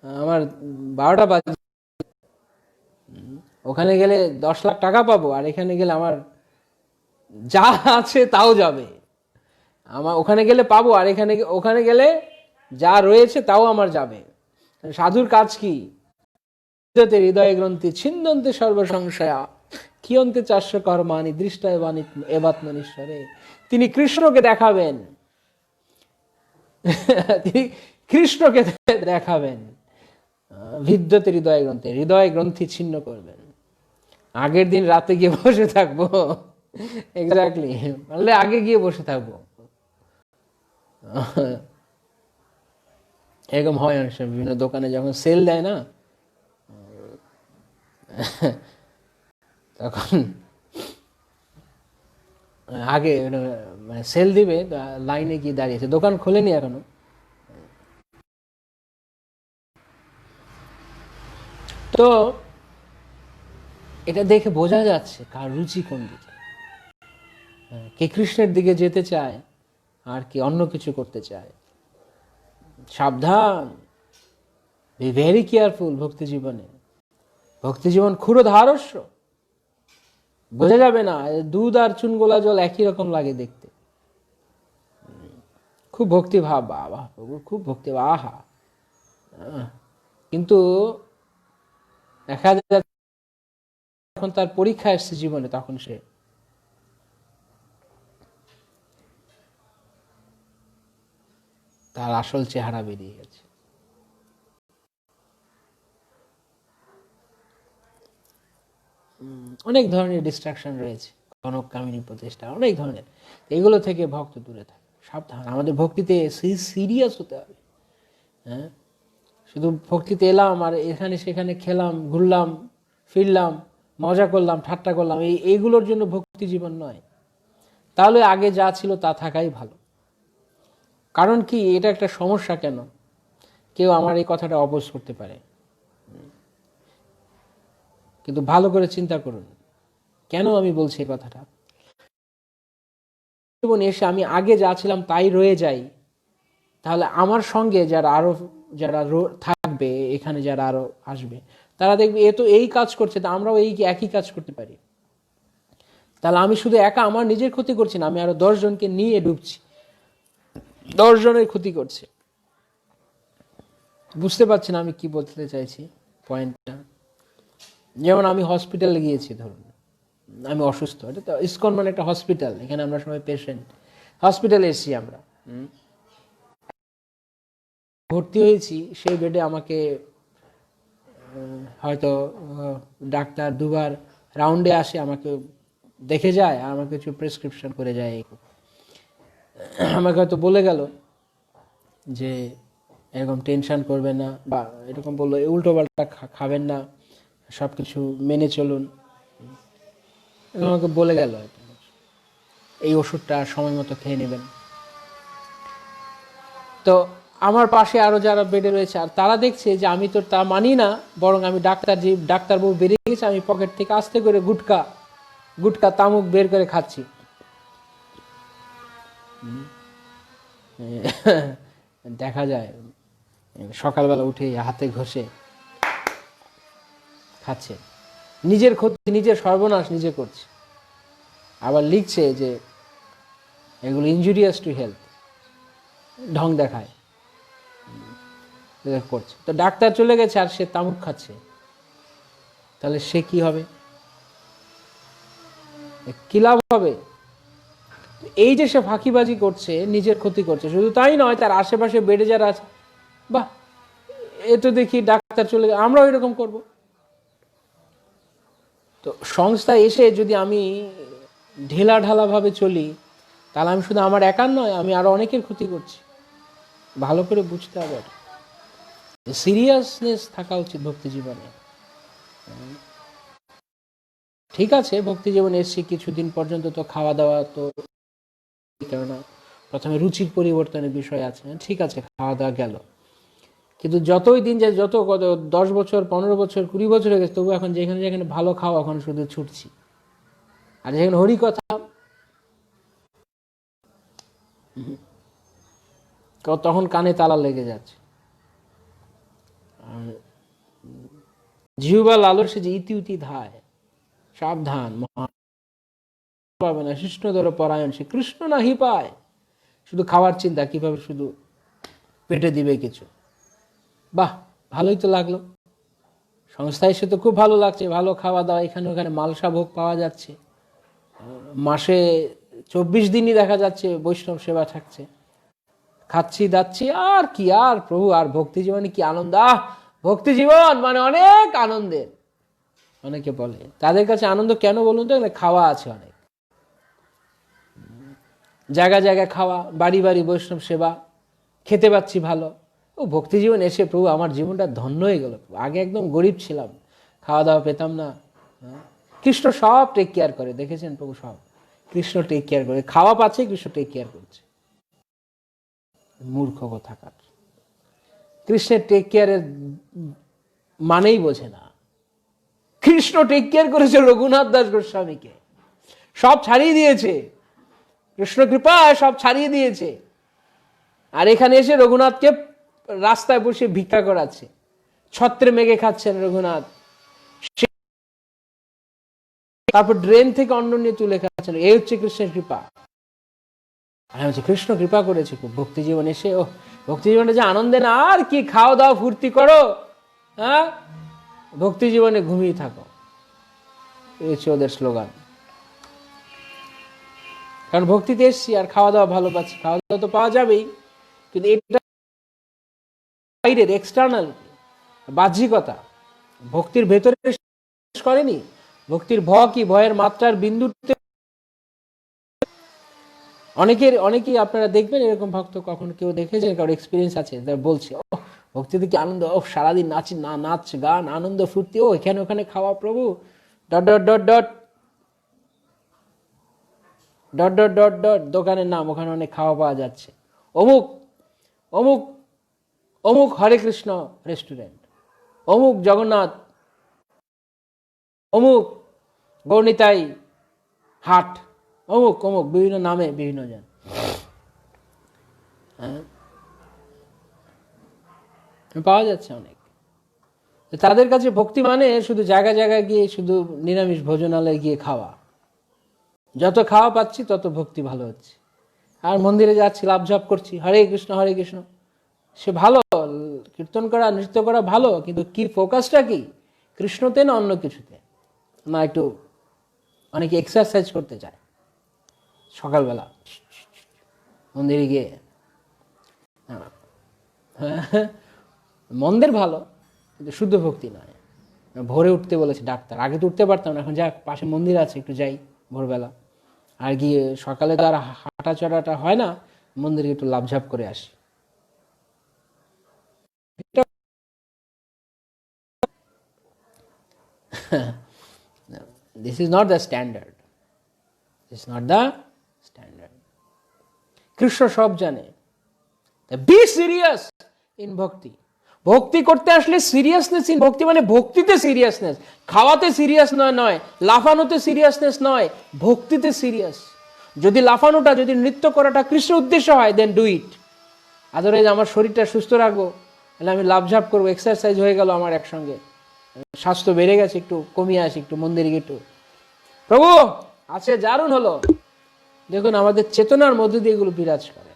আমার 12টা বাজে। ওখানে গেলে 10 লাখ টাকা পাবো, আর এখানে গেলে আমার যা আছে তাও যাবে। আমার ওখানে গেলে পাবো, আর ওখানে গেলে যা রয়েছে তাও আমার যাবে। সাধুর কাজ কি? হৃদয় গ্রন্থি ছিন্দন্তে সর্বসংশয়া কিয়ন্তে চাষ্য কর্মানি দৃষ্টায় বাণী এবাত্মনীশ্বরে। তিনি কৃষ্ণকে দেখাবেন, তিনি কৃষ্ণকে দেখাবেন। বিদ্যতে হৃদয় গ্রন্থে, হৃদয় গ্রন্থি ছিন্ন করবেন। আগের দিন রাতে গিয়ে বসে থাকবো, এক্স্যাক্টলি, বললে আগে গিয়ে বসে থাকবো। এরকম হয় অনেক সময় বিভিন্ন দোকানে যখন সেল দেয় না, তখন আগে মানে সেল দিবে, লাইনে গিয়ে দাঁড়িয়েছে, দোকান খোলেনি এখনো। তো এটা দেখে বোঝা যাচ্ছে কার রুচি কোন দিকে, কে কৃষ্ণের দিকে যেতে চায় আর কে অন্য কিছু করতে চায়। সাবধান, বি ভেরি কেয়ারফুল। ভক্তি জীবনে, ভক্তি জীবন ক্ষুরধারস্য, বোঝা যাবে না। দুধ আর চুন গোলা জল একই রকম লাগে দেখতে। খুব ভক্তি ভাব, বাবা খুব ভক্তি, আহা, কিন্তু দেখা যায় যখন তার পরীক্ষা এসছে জীবনে, তখন সে তার আসল চেহারা বেরিয়ে গেছে। অনেক ধরনের ডিস্ট্রাকশন রয়েছে, কনক কামিনী প্রচেষ্টা, অনেক ধরনের। এগুলো থেকে ভক্ত দূরে থাকে। সাবধান, আমাদের ভক্তিতে সিরিয়াস হতে হবে। হ্যাঁ, শুধু ভক্তিতে এলাম আর এখানে সেখানে খেলাম, ঘুরলাম, ফিরলাম, মজা করলাম, ঠাট্টা করলাম, এইগুলোর জন্য ভক্তি জীবন নয়। তাহলে আগে যা ছিল তা থাকাই ভালো। কারণ কি, এটা একটা সমস্যা। কেন কেউ আমার এই কথাটা অবোধ করতে পারে, কিন্তু ভালো করে চিন্তা করুন কেন আমি বলছি এই কথাটা। জীবনে এসে আমি আগে যা ছিলাম তাই রয়ে যাই, তাহলে আমার সঙ্গে যারা থাকবে, এখানে যারা আরো আসবে, তারা দেখবে এ তো এই কাজ করছে, তা আমরাও এই একই কাজ করতে পারি। তাহলে আমি শুধু একা আমার নিজের ক্ষতি করছি না, আমি আরো 10 জনকে নিয়ে ডুবছি, 10 জনের ক্ষতি করছে। বুঝতে পারছি না আমি কি বলতে চাইছি পয়েন্টটা। যেমন আমি হসপিটালে গিয়েছি, ধরুন আমি অসুস্থ, এটা তো ইসকন মানে একটা হসপিটাল, এখানে আমরা সবাই পেশেন্ট। হসপিটালে এসেছি আমরা, ভর্তি হয়েছি, সেই বেডে আমাকে হয়তো ডাক্তার 2বার রাউন্ডে আসে, আমাকে দেখে যায় আর আমাকে কিছু প্রেসক্রিপশন করে যায়। আমাকে হয়তো বলে গেল যে এরকম টেনশন করবেন না, বা এরকম বললো উল্টো পাল্টা খাবেন না, সব কিছু মেনে চলুন, আমাকে বলে গেল এই ওষুধটা সময় মতো খেয়ে নেবেন। তো আমার পাশে আরো যারা বেডে রয়েছে, আর তারা দেখছে যে আমি তো তা মানি না, বরং আমি ডাক্তারবাবু বেরিয়ে গেছে, আমি পকেট থেকে আস্তে করে গুটকা তামুক বের করে খাচ্ছি। দেখা যায় সকালবেলা উঠে হাতে ঘষে খাচ্ছে। নিজের ক্ষতি, নিজের সর্বনাশ নিজে করছে, আবার লিখছে যে এগুলো ইনজুরিয়াস টু হেলথ, ঢং দেখায় করছে। তো ডাক্তার চলে গেছে আর সে তামুক খাচ্ছে, তাহলে সে কি হবে, কি লাভ হবে? এই যে সে ফাঁকিবাজি করছে, নিজের ক্ষতি করছে, শুধু তাই নয়, তার আশেপাশে বেডে যারা আছে, বাহ এ তো দেখি ডাক্তার চলে গেছে, আমরাও এরকম করব। তো সংস্থায় এসে যদি আমি ঢেলা ভাবে চলি, তাহলে আমি শুধু আমার একার নয়, আমি আরো অনেকের ক্ষতি করছি। ভালো করে বুঝতে হবে, সিরিয়াসনেস থাকা উচিত ভক্তি জীবনে। ঠিক আছে, ভক্তি জীবনে এসছি কিছুদিন পর্যন্ত, তো খাওয়া দাওয়া তো, কেননা প্রথমে রুচির পরিবর্তনের বিষয় আছে, ঠিক আছে, খাওয়া দাওয়া গেল, কিন্তু যতই দিন যায়, যত 10 বছর 15 বছর 20 বছর হয়ে গেছে, তবু এখন যেখানে যেখানে ভালো খাওয়া, এখন শুধু ছুটছি। আর যেখানে হরি কথা, তখন কানে তালা লেগে যাচ্ছে। জিহ্বা লালসে যে ইতি উতি ধায়, সাবধান, পাবে না। কৃষ্ণধর পরায়ণ, সে কৃষ্ণ নাহি পায়। শুধু খাওয়ার চিন্তা, কিভাবে শুধু পেটে দিবে কিছু। বাহ, ভালোই তো লাগলো, সংস্থায় এসে তো খুব ভালো লাগছে, ভালো খাওয়া দাওয়া, এখানে ওখানে মালসা ভোগ পাওয়া যাচ্ছে, মাসে 24 দিনই দেখা যাচ্ছে বৈষ্ণব সেবা থাকছে, খাচ্ছি দাচ্ছি, আর কি, আর প্রভু, আর ভক্তি জীবনে কি আনন্দ। ভক্তি জীবন মানে অনেক আনন্দের। অনেকে বলে তাদের কাছে আনন্দ কেন বলুন তো, খাওয়া আছে অনেক, জায়গা জায়গায় খাওয়া, বাড়ি বাড়ি বৈষ্ণব সেবা, খেতে পাচ্ছি ভালো। ও ভক্তি জীবন এসে প্রভু আমার জীবনটা ধন্য হয়ে গেল। আগে একদম গরিব ছিলাম, খাওয়া দাওয়া পেতাম না। কৃষ্ণ সব টেক কেয়ার করে, দেখেছেন প্রভু, সব কৃষ্ণ টেক কেয়ার করে। খাওয়া পাচ্ছে, কৃষ্ণ টেক কেয়ার করছে। মূর্খ কোথাকার, কৃষ্ণের টেক কেয়ারের মানেই বোঝে না। কৃষ্ণ টেক কেয়ার করেছে রঘুনাথ দাস গোস্বামীকে, সব ছাড়িয়ে দিয়েছে, কৃষ্ণ কৃপায় সব ছাড়িয়ে দিয়েছে। আর এখানে এসে রঘুনাথকে রাস্তায় বসে ভিক্ষা করাচ্ছে, ছত্রে মেঘে খাচ্ছেন রঘুনাথ, তারপর ড্রেন থেকে অন্ন নিয়ে তুলে খাচ্ছেন। এই হচ্ছে কৃষ্ণের কৃপা। আর হচ্ছে কৃষ্ণ কৃপা করেছে খুব ভক্তি জীবন এসে। ও ভক্তি জীবনে যে আনন্দে না, আর কি, খাও দাও ফুর্তি করো, হ্যাঁ, ভক্তি জীবনে ঘুমিয়ে থাকো, এই হচ্ছে ওদের স্লোগান। কারণ ভক্তিতে এসছি আর খাওয়া দাওয়া ভালো পাচ্ছি, খাওয়া দাওয়া তো পাওয়া যাবেই, কিন্তু এটা বাইরের এক্সটার্নাল বাহ্যিকতা, ভক্তির ভেতরে করেনি। ভক্তির কি, ভয়ের মাত্রার বিন্দুতে অনেকেই আপনারা দেখবেন এরকম ভক্ত, কখনো কেউ দেখেছেন, কারোর এক্সপিরিয়েন্স আছে, বলছে ও ভক্তিতে কি আনন্দ, ও সারাদিন নাচ গান আনন্দ ফুর্তি, ও এখানে ওখানে খাওয়া, প্রভু dot dot dot dot dot dot dot dot দোকানের নাম, ওখানে অনেক খাওয়া পাওয়া যাচ্ছে, অমুক অমুক অমুক হরে কৃষ্ণ রেস্টুরেন্ট, অমুক জগন্নাথ, অমুক গৌরনিতাই হাট, অমুক অমুক, বিভিন্ন নামে বিভিন্ন জন। পাওয়া যাচ্ছে অনেক। তাদের কাছে ভক্তি মানে শুধু জায়গা জায়গায় গিয়ে শুধু নিরামিষ ভোজনালয়ে গিয়ে খাওয়া, যত খাওয়া পাচ্ছি তত ভক্তি ভালো হচ্ছে। আর মন্দিরে যাচ্ছি, লাভঝাপ করছি, হরে কৃষ্ণ হরে কৃষ্ণ, সে ভালো, কীর্তন করা নৃত্য করা ভালো, কিন্তু কি ফোকাসটা কি, কৃষ্ণতে না অন্য কিছুতে? না একটু অনেকে এক্সারসাইজ করতে চায় সকালবেলা মন্দিরে গিয়ে, মন্দির ভালো কিন্তু শুদ্ধ ভক্তি নয়। ভোরে উঠতে বলেছে ডাক্তার, আগে তো উঠতে পারতাম না, এখন যাক পাশে মন্দির আছে একটু যাই ভোরবেলা, আর গিয়ে সকালে তো আর হাঁটা চড়াটা হয় না, মন্দিরে একটু লাভঝাপ করে আসি। This is not the standard. This is not the standard. Krishna সব জানে। বি সিরিয়াস ইন ভক্তি। ভক্তি করতে আসলে সিরিয়াসনেস ইন ভক্তি, মানে ভক্তিতে সিরিয়াসনেস, খাওয়াতে সিরিয়াস নয়, লাফানোতে সিরিয়াসনেস নয়, ভক্তিতে সিরিয়াস। যদি লাফানোটা, যদি নৃত্য করাটা কৃষ্ণ উদ্দেশ্য হয়, দেন ডু ইট। আদারওয়াইজ আমার শরীরটা সুস্থ রাখবো, তাহলে আমি লাভঝাপ করবো, এক্সারসাইজ হয়ে গেল আমার একসঙ্গে, স্বাস্থ্য বেড়ে গেছে, একটু কমিয়ে আসি, একটু মন্দিরে একটু, প্রভু আজকে দারুণ হলো। দেখুন আমাদের চেতনার মধ্যে দিয়ে এগুলো বিরাজ করে।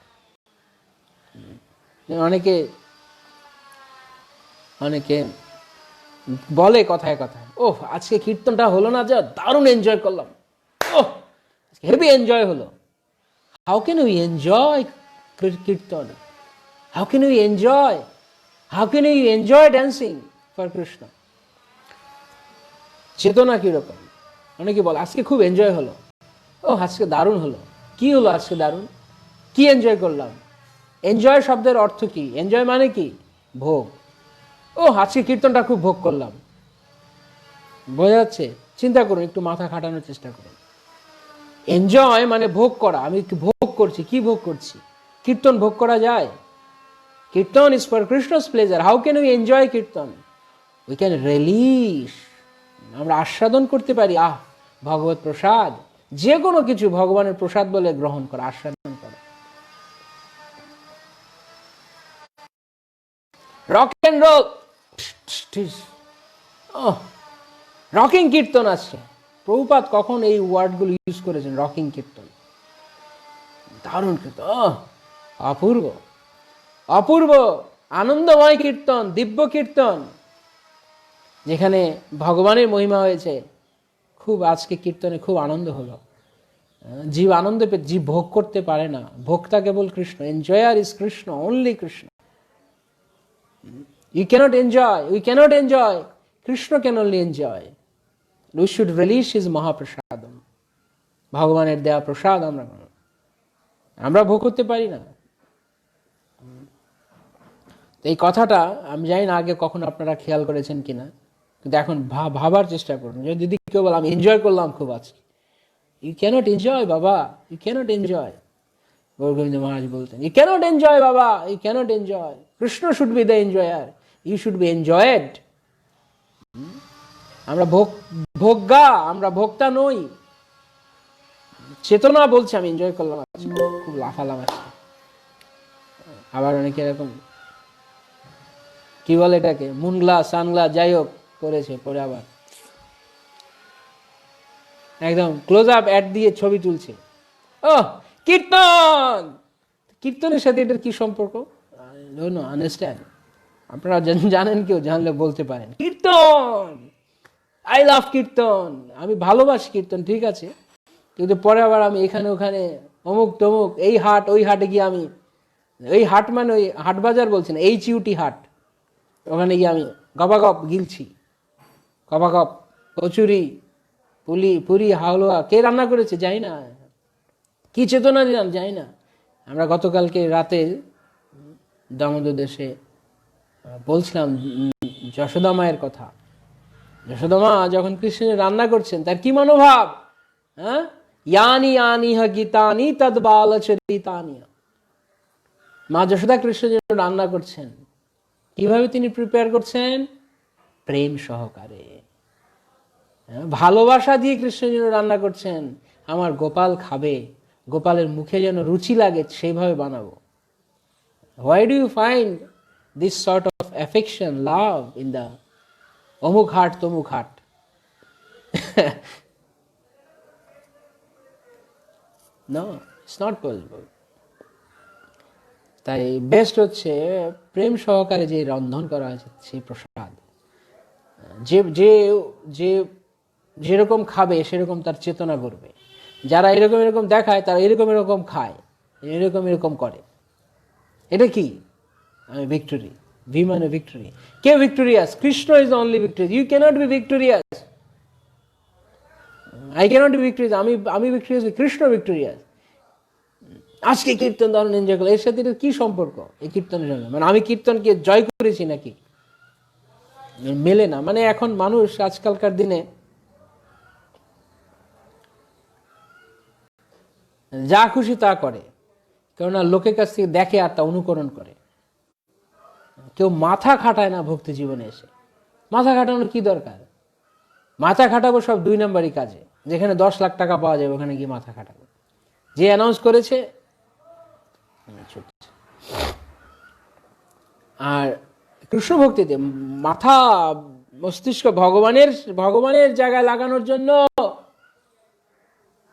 অনেকে অনেকে বলে কথায় কথায়, ওহ আজকে কীর্তনটা হলো না, যা দারুণ এনজয় করলাম, ওহ হেভি এনজয় হলো। How can we enjoy kirtan? How can we enjoy? How can we enjoy dancing for Krishna? চেতনা কিরকম? অনেকে বলে আজকে খুব এনজয় হলো, ও আজকে দারুণ হলো। কি হলো আজকে দারুণ? কি এনজয় করলাম? এনজয় শব্দের অর্থ কি? এনজয় মানে কি? ভোগ। ও আজকে কীর্তনটা খুব ভোগ করলাম, বোঝা যাচ্ছে? চিন্তা করুন, একটু মাথা খাটানোর চেষ্টা করুন। এনজয় মানে ভোগ করা, আমি একটু ভোগ করছি। কি ভোগ করছি? কীর্তন ভোগ করা যায়? কীর্তন ইজ ফর কৃষ্ণস pleasure. How can we enjoy কীর্তন? উই ক্যান রিলিশ, আমরা আস্বাদন করতে পারি, ভগবত প্রসাদ, যে কোনো কিছু ভগবানের প্রসাদ বলে গ্রহণ করা, আস্বাদন করা। রক অ্যান্ড রোল, ও রকিং কীর্তন আছে। প্রভুপাদ কখন এই ওয়ার্ডগুলো ইউজ করেছেন, রকিং কীর্তন, দারুণ কীর্তন, অপূর্ব অপূর্ব আনন্দময় কীর্তন, দিব্য কীর্তন, যেখানে ভগবানের মহিমা হয়েছে। খুব আজকে কীর্তনে খুব আনন্দ হলো। জীব আনন্দ পেয়ে, জীব ভোগ করতে পারে না, ভোক্তা কেবল Krishna. Enjoyer is Krishna, only Krishna. You can't enjoy, we can't enjoy, Krishna can only enjoy. We should relish his মহাপ্রসাদম। ভগবানের দেয়া প্রসাদ আমরা ভোগ করতে পারি না। এই কথাটা আমি জানি না আগে কখন আপনারা খেয়াল করেছেন কিনা, কিন্তু এখন ভাবার চেষ্টা করুন। যদি কেউ বলে আমি এনজয় করলাম খুব আজকে, ইউ ক্যানট এনজয় বাবা, you can't enjoy. Gaur Govinda Maharaj বলতেন, ইউ ক্যানট এনজয় বাবা, you can't enjoy. Krishna should be the enjoyer, you should be enjoyed. আমরা ভোগ্যা, আমরা ভোক্তা নই। চেতনা বলছে আমি এনজয় করলাম, খুব লাফালাম আজকে। আবার অনেকে এরকম কি বলে এটাকে, মুনগ্লাস সানগ্লাস যাই হোক পরেছে, পরে আবার একদম ক্লোজ আপ অ্যাড দিয়ে ছবি তুলছে। ও কীর্তন, কীর্তনের সাথে এটার কি সম্পর্ক? আন্ডারস্ট্যান্ড। আপনারা জানেন, কেউ জানলে বলতে পারেন। কীর্তন, আই লাভ কীর্তন, আমি ভালোবাসি কীর্তন, ঠিক আছে, কিন্তু পরে আবার আমি এখানে ওখানে অমুক তমুক, এই হাট ওই হাটে গিয়ে আমি, এই হাট মানে ওই হাট বাজার বলছেন, HUT হাট, ওখানে গিয়ে আমি গপাগপ গিলছি, গপাগপ কচুরি, পুরি হালুয়া কে রান্না করেছে যাই না, কি চেতনা দিলাম যাই না। আমরা গতকালকে রাতে দামোদর দেশে বলছিলাম যশোদা মায়ের কথা। যশোদা মা যখন কৃষ্ণের রান্না করছেন, তার কি মনোভাব, হ্যাঁ, ইয়ানি ইয়ানি হ গীতানি তদ বালচরিতানি। মা যশোদা কৃষ্ণের জন্য রান্না করছেন, কিভাবে তিনি প্রিপেয়ার করছেন? প্রেম সহকারে, ভালোবাসা দিয়ে কৃষ্ণের জন্য রান্না করছেন। আমার গোপাল খাবে, গোপালের মুখে যেন রুচি লাগে, সেইভাবে বানাবো। Why do you find this sort of affection, love in the অমুক হাট তমুক হাট? No, it's not possible. তাই বেস্ট হচ্ছে প্রেম সহকারে যে রন্ধন করা হয়েছে সেই প্রসাদ। যে যে যে যেরকম খাবে সেরকম তার চেতনা করবে। যারা এরকম এরকম দেখায় তারা এরকম এরকম খায়, এরকম এরকম করে। এটা কি? আমি ভিক্টোরি, ভি মানে ভিক্টোরি। কে victorious? Krishna is only victorious. You cannot be victorious, I cannot be victorious. আমি ভিক্টোরিয়াস, কৃষ্ণ ভিক্টোরিয়াস। আজকে কীর্তন দারুণ এনজয় করলো, এর সাথে এটা কি সম্পর্ক? এই কীর্তনের সঙ্গে মানে আমি কীর্তনকে জয় করেছি নাকি? মেলে না। মানে এখন মানুষ আজকালকার দিনে যা খুশি তা করে, কেননা লোকের কাছ থেকে দেখে আর তা অনুকরণ করে। কেউ মাথা খাটায় না ভক্তি জীবনে এসে। মাথা খাটানোর কি দরকার? মাথা খাটাবো সব 2 নম্বরই কাজে, যেখানে 10 লাখ টাকা পাওয়া যাবে ওখানে গিয়ে মাথা খাটাবো। যে অ্যানাউন্স করেছে। আর কৃষ্ণ ভক্তিতে মাথা মস্তিষ্ক ভগবানের জায়গায় লাগানোর জন্য,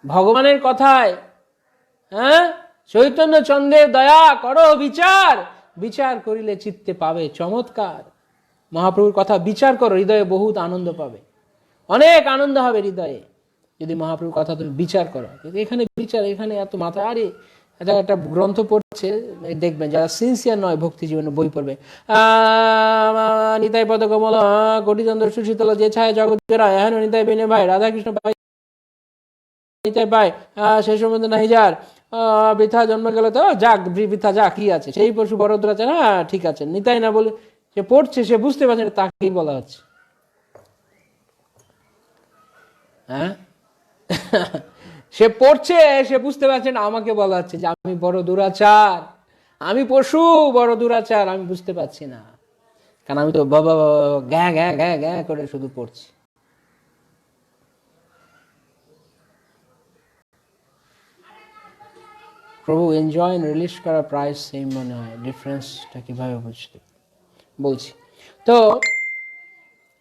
ভগবানের কথায়, হ্যাঁ, চৈতন্য চন্দ্রের দয়া করো বিচার, বিচার করিলে চিত্তে পাবে চমৎকার। মহাপ্রভুর কথা বিচার করো, হৃদয়ে বহুত আনন্দ পাবে, অনেক আনন্দ হবে হৃদয়ে যদি মহাপ্রভুর কথা তুমি বিচার করো। কিন্তু এখানে বিচার, এখানে এত মাথা। আরে একটা গ্রন্থ পড়ছে দেখবেন, যারা সিনসিয়ার নয় ভক্তি জীবনে বই পড়বে, নিতাই পদ কমল কোটিচন্দ্র সুশীতল যে ছায় জগৎ জোড়ায়, হ্যাঁ নিতাই বিনে ভাই রাধাকৃষ্ণ পাই নিতাই পাই সেই সম্বন্ধে নাহি যার, বৃথা জন্ম গেল তো যাক, বৃথা যা কি আছে, সেই পশু বরদ্র আছে, হ্যাঁ ঠিক আছে। নিতাই না বলে সে পড়ছে, সে বুঝতে পারছে না তাকেই বলা হচ্ছে। হ্যাঁ, সে পড়ছে, সে বুঝতে পারছে না আমাকে বলা হচ্ছে যে আমি বড় দুরাচার, আমি পশু, বড় দুরাচার, আমি বুঝতে পারছি না, কারণ আমি তো বাবা গ্যা গ্যা গ্যা গ্যা করে শুধু পড়ছি। প্রভু এনজয় রিলিজ করা প্রায় সেম মনে হয়, ডিফারেন্সটা কিভাবে বুঝতে বলছি। তো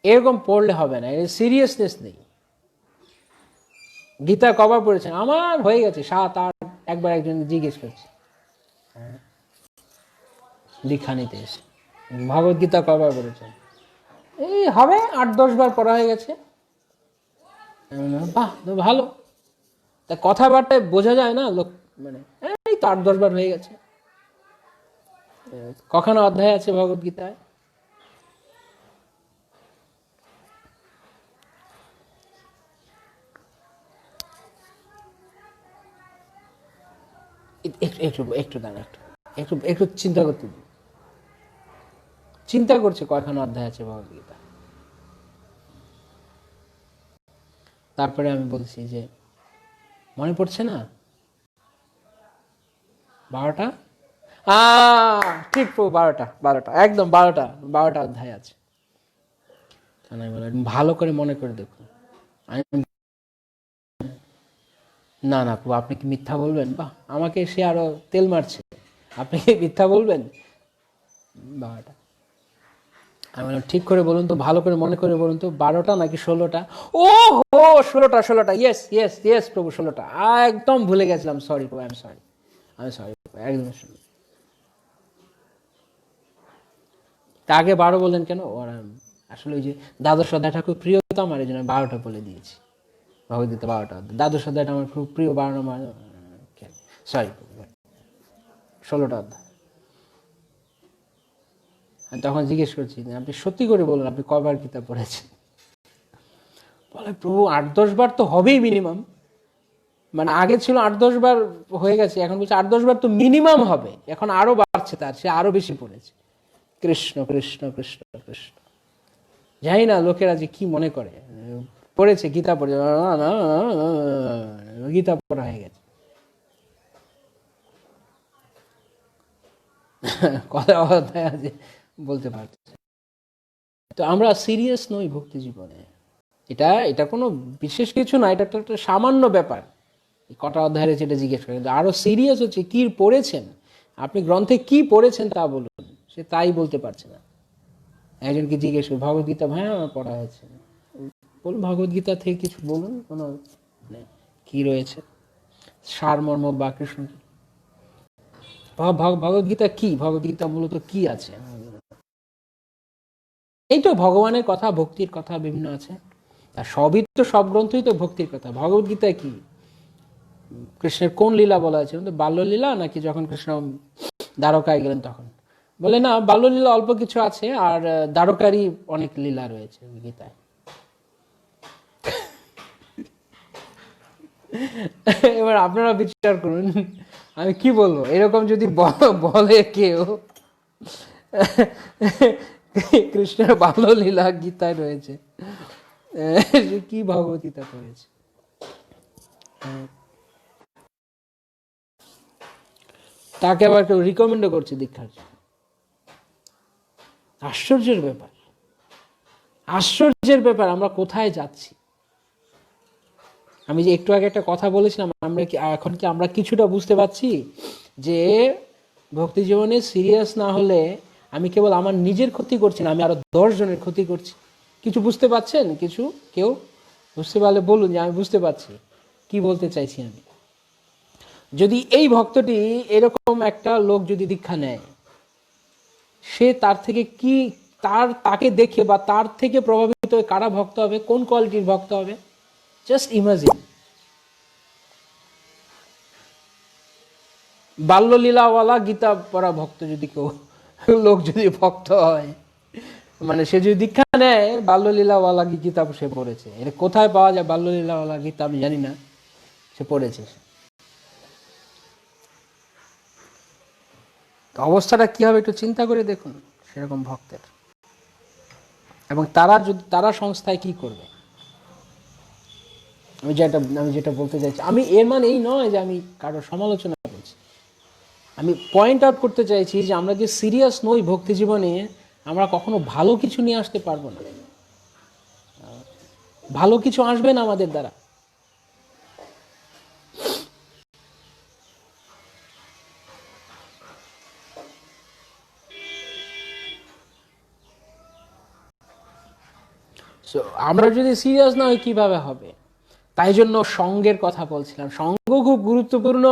এরকম পড়লে হবে না, এর সিরিয়াসনেস নেই। গীতা কবার পড়েছেন? আমার হয়ে গেছে 7-8। একবার একজন জিজ্ঞেস করছে দীক্ষা নিতে এসে, ভগবত গীতা কবার পড়েছেন? এই হবে 8-10 বার পড়া হয়ে গেছে। বাহ, ভালো। তা কথাবার্তায় বোঝা যায় না লোক, মানে এই তো 8-10 বার হয়ে গেছে। কখনো অধ্যায় আছে ভগবত গীতায়? একটু একটু দাঁড়া, একটু একটু চিন্তা করতে দিন। চিন্তা করছে কয়খানা অধ্যায় আছে ভগবত গীতা। তারপরে আমি বলছি যে মনে পড়ছে না? 12টা। ঠিক 12টা একদম 12টা অধ্যায় আছে। আমি বললাম ভালো করে মনে করে দেখুন। আমি না না প্রভু, আপনি কি মিথ্যা বলবেন? বাহ, আমাকে সে আরো তেল মারছে, আপনি কি মিথ্যা বলবেন? 12টা। আমি বললাম ঠিক করে বলুন তো, ভালো করে মনে করে বলুন তো, 12টা নাকি 16টা? ও হো, 16টা। ইয়েস ইয়েস ইয়েস প্রভু, 16টা। একদম ভুলে গেছিলাম, সরি প্রভু, আই এম সরি, একদম। তা আগে 12 বললেন কেন? ওরা আসলে ওই যে দ্বাদশ অধ্যায়টা খুব প্রিয় তো আমার, এই জন্য 12টা বলে দিয়েছি। ভগবদ্গীতা 12টা, দ্বাদশ অধ্যায়টা আমার খুব প্রিয়। 12 নম্বর, সরি, 16টা অধ্যায়। আমি তখন জিজ্ঞেস করছি আপনি সত্যি করে বলুন আপনি কবার গীতা পড়েছেন? বলে প্রভু 8-10 বার তো হবেই মিনিমাম। মানে আগে ছিল 8-10 বার হয়ে গেছে, এখন বলছে 8-10 বার তো মিনিমাম হবে, এখন আরো বাড়ছে, তার সে আরো বেশি পড়েছে। কৃষ্ণ কৃষ্ণ কৃষ্ণ কৃষ্ণ। জানি না লোকেরা যে কি মনে করে, পড়েছে গীতা পড়ে, গীতা পড়া হয়ে গেছে। কথা অধ্যায় আছে বলতে পারছে। তো আমরা সিরিয়াস নই ভক্তি জীবনে। এটা এটা কোনো বিশেষ কিছু না, এটা একটা সামান্য ব্যাপার। কটা অধ্যায় যেটা জিজ্ঞেস করে, কিন্তু আরো সিরিয়াস হচ্ছে কি পড়েছেন আপনি, গ্রন্থে কি পড়েছেন তা বলুন। সে তাই বলতে পারছে না। একজনকে জিজ্ঞেস করি ভগবদ্গীতা ভাই আমার পড়া হয়েছে, বলুন ভগবদ্গীতা থেকে কিছু বলুন, কোনো কি রয়েছে সারমর্ম বা কৃষ্ণ। ভগবদ্গীতা কি? ভগবদ্গীতা মূলত কি আছে? এই তো ভগবানের কথা, ভক্তির কথা বিভিন্ন আছে। আর সবই তো, সব গ্রন্থই তো ভক্তির কথা। ভগবদ্গীতায় কি কৃষ্ণের কোন লীলা বলা আছে? বাল্যলীলা নাকি যখন কৃষ্ণ দ্বারকায় গেলেন তখন? বলে না, বাল্যলীলা অল্প কিছু আছে, আর দ্বারকারই অনেক লীলা রয়েছে গীতায়। এবার আপনারা বিচার করুন আমি কি বলবো। এরকম যদি বলে কেউ কৃষ্ণের বাল্যলীলা গীতায় রয়েছে, কি ভগবদ্গীতা রয়েছে। তাকে আবার কেউ রিকমেন্ডও করছে দীক্ষার। আশ্চর্যের ব্যাপার, আশ্চর্যের ব্যাপার। আমরা কোথায় যাচ্ছি? আমি যে একটু আগে একটা কথা বলেছিলাম, আমরা কি এখন কি আমরা কিছুটা বুঝতে পারছি যে ভক্তি জীবনে সিরিয়াস না হলে আমি কেবল আমার নিজের ক্ষতি করছি না, আমি আরো 10 জনের ক্ষতি করছি। কিছু বুঝতে পারছেন? কিছু কেউ বুঝতে পারলে বলুন যে আমি বুঝতে পারছি কি বলতে চাইছি আমি। যদি এই ভক্তটি, এরকম একটা লোক যদি দীক্ষা নেয়, সে তার থেকে কি, তাকে দেখে বা তার থেকে প্রভাবিত হয়ে কারা ভক্ত হবে, কোন কোয়ালিটির ভক্ত হবে? Just imagine. বাল্যলীলাওয়ালা গীতা পড়া ভক্ত যদি কেউ, লোক যদি ভক্ত হয়, মানে সে যদি দীক্ষা নেয় বাল্যলীলাওয়ালা গীতা সে পড়েছে, এটা কোথায় পাওয়া যায় বাল্যলীলাওয়ালা গীতা আমি জানি না, সে পড়েছে। অবস্থাটা কি হবে একটু চিন্তা করে দেখুন সেরকম ভক্তের। এবং তারা সংস্থায় কি করবে। আমি যেটা বলতে চাইছি, আমি এর মানে এই নয় যে আমি কারোর সমালোচনা করছি। আমি পয়েন্ট আউট করতে চাইছি যে আমরা যে সিরিয়াস নই ভক্তি জীবনে, আমরা কখনো ভালো কিছু নিয়ে আসতে পারবো না, ভালো কিছু আসবে না আমাদের দ্বারা। আমরা যদি সিরিয়াস না হই কিভাবে হবে? তাই জন্য সঙ্গের কথা বলছিলাম, সঙ্গ খুব গুরুত্বপূর্ণ।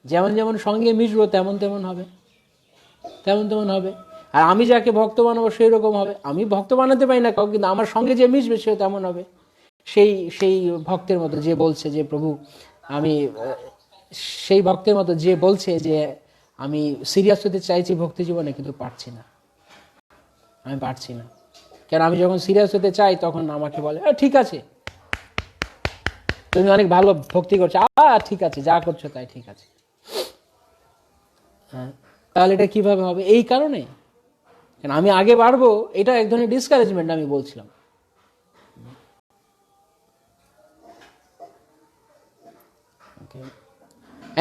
যেমন যেমন সঙ্গে মিশবো তেমন তেমন হবে, তেমন তেমন হবে। আর আমি যাকে ভক্ত বানাবো সেই রকম হবে। আমি ভক্ত বানাতে পারি না কাউ, কিন্তু আমার সঙ্গে যে মিশবে সে তেমন হবে। সেই সেই ভক্তের মতো যে বলছে যে প্রভু আমি, সেই ভক্তের মতো যে বলছে যে আমি সিরিয়াস হতে চাইছি ভক্তি জীবনে, কিন্তু পারছি না, আমি পারছি না। কেন? আমি যখন সিরিয়াস হতে চাই তখন আমাকে বলে ঠিক আছে, তুমি অনেক ভালো ভক্তি করছো, ঠিক আছে, যা করছো তাই ঠিক আছে। হ্যাঁ, তাহলে এটা কিভাবে হবে? এই কারণে, কেন আমি আগে বাড়বো, এটা এক ধরনের ডিসকারেজমেন্ট আমি বলছিলাম।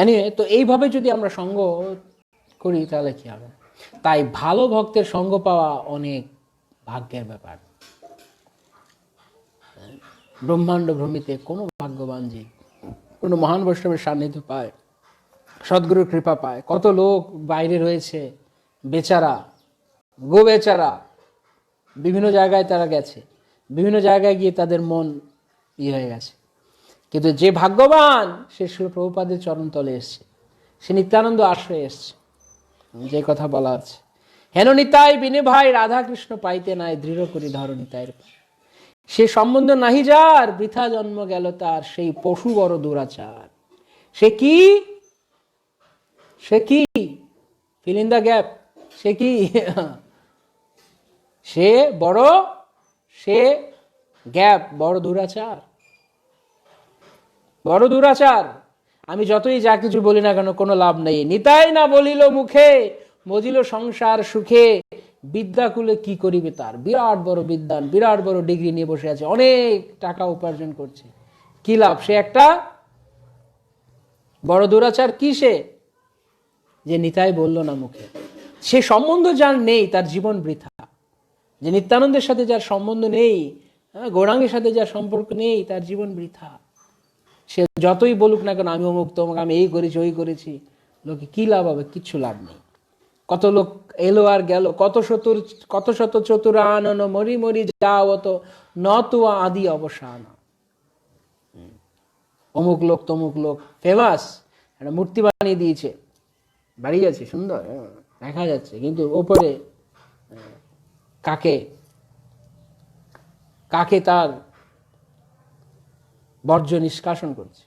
এনিওয়ে, তো এইভাবে যদি আমরা সঙ্গ করি তাহলে কি হবে? তাই ভালো ভক্তের সঙ্গ পাওয়া অনেক ভাগ্যের ব্যাপার। ব্রহ্মাণ্ড ভ্রমিতে কোনো ভাগ্যবান জীব কোনো মহান বৈষ্ণবের সান্নিধ্য পায়, সদ্গুরুর কৃপা পায়। কত লোক বাইরে রয়েছে বেচারা, গো বেচারা, বিভিন্ন জায়গায় তারা গেছে, বিভিন্ন জায়গায় গিয়ে তাদের মন হয়ে গেছে, কিন্তু যে ভাগ্যবান সে শ্রীল প্রভুপাদের চরণ তলে এসছে, সে নিত্যানন্দ আশ্রয়ে এসছে। যে কথা বলা আছে, হেন নিতাই বিনে ভাই রাধা কৃষ্ণ পাইতে নাই, দৃঢ় করি ধর নিতাইয়ের পায়। সে সম্বন্ধ নাহি যার, বৃথা জন্ম গেল তার, সেই পশু বড় দুরাচার। সে কি? সে কি? Fill in the gap. সে কি? সে বড়, সে গ্যাপ, বড় দুরাচার, বড় দুরাচার। আমি যতই যা কিছু বলি না কেন কোনো লাভ নেই। নিতাই না বলিল মুখে, মজিল সংসার সুখে, বিদ্যাকুলে কি করিবে তার। বিরাট বড় বিদ্বান, বিরাট বড় ডিগ্রি নিয়ে বসে আছে, অনেক টাকা উপার্জন করছে, কি লাভ? সে একটা বড় দুরাচার। কি সে? যে নিতাই বলল না মুখে। সে সম্বন্ধ যার নেই তার জীবন বৃথা। যে নিত্যানন্দের সাথে যার সম্বন্ধ নেই, গৌরাঙ্গের সাথে যার সম্পর্ক নেই, তার জীবন বৃথা। সে যতই বলুক না কেন আমি অমুক তমুক, আমি এই করেছি ওই করেছি, লোকে কি লাভ হবে? কিচ্ছু লাভ নেই। কত লোক এলো আর গেল, কত শত চতুরানন মরি মরি যাওত, নতুয়া আদি অবসান। অমুক লোক তমুক লোক ফেমাস, একটা মূর্তি বানিয়ে দিয়েছে, বাড়ি আছে সুন্দর, দেখা যাচ্ছে, কিন্তু ওপরে কাকে কাকে তার বর্জ্য নিষ্কাশন করছে,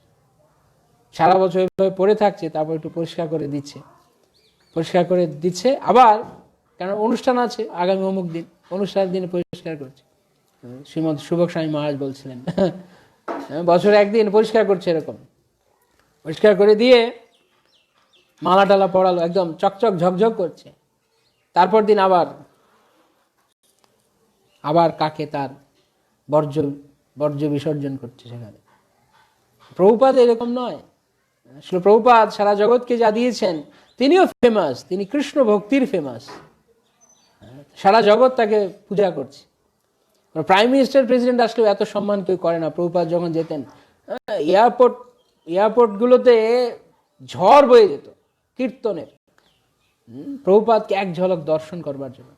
সারা বছর এভাবে পড়ে থাকছে, তারপর একটু পরিষ্কার করে দিচ্ছে, পরিষ্কার করে দিচ্ছে আবার, কেন অনুষ্ঠান আছে আগামী অমুক দিন, অনুষ্ঠানের দিনে পরিষ্কার করছে। শ্রীমদ সুভগ স্বামী মহারাজ বলছিলেন বছরে একদিন পরিষ্কার করছে, এরকম পরিষ্কার করে দিয়ে মালা টালা পড়ালো, একদম চকচক ঝকঝক করছে, তারপর দিন আবার কাকে তার বর্জ্য বিসর্জন করছে সেখানে। প্রভুপাদ এরকম নয়। আসলে প্রভুপাদ সারা জগৎকে যা দিয়েছেন, তিনিও ফেমাস, তিনি কৃষ্ণ ভক্তির ফেমাস, সারা জগৎ তাকে পূজা করছে। প্রাইম মিনিস্টার প্রেসিডেন্ট আসলেও এত সম্মান কেউ করে না। প্রভুপাদ যখন যেতেন এয়ারপোর্টগুলোতে ঝড় বয়ে যেত কীর্তনের, প্রভুপাদকে এক ঝলক দর্শন করবার জন্য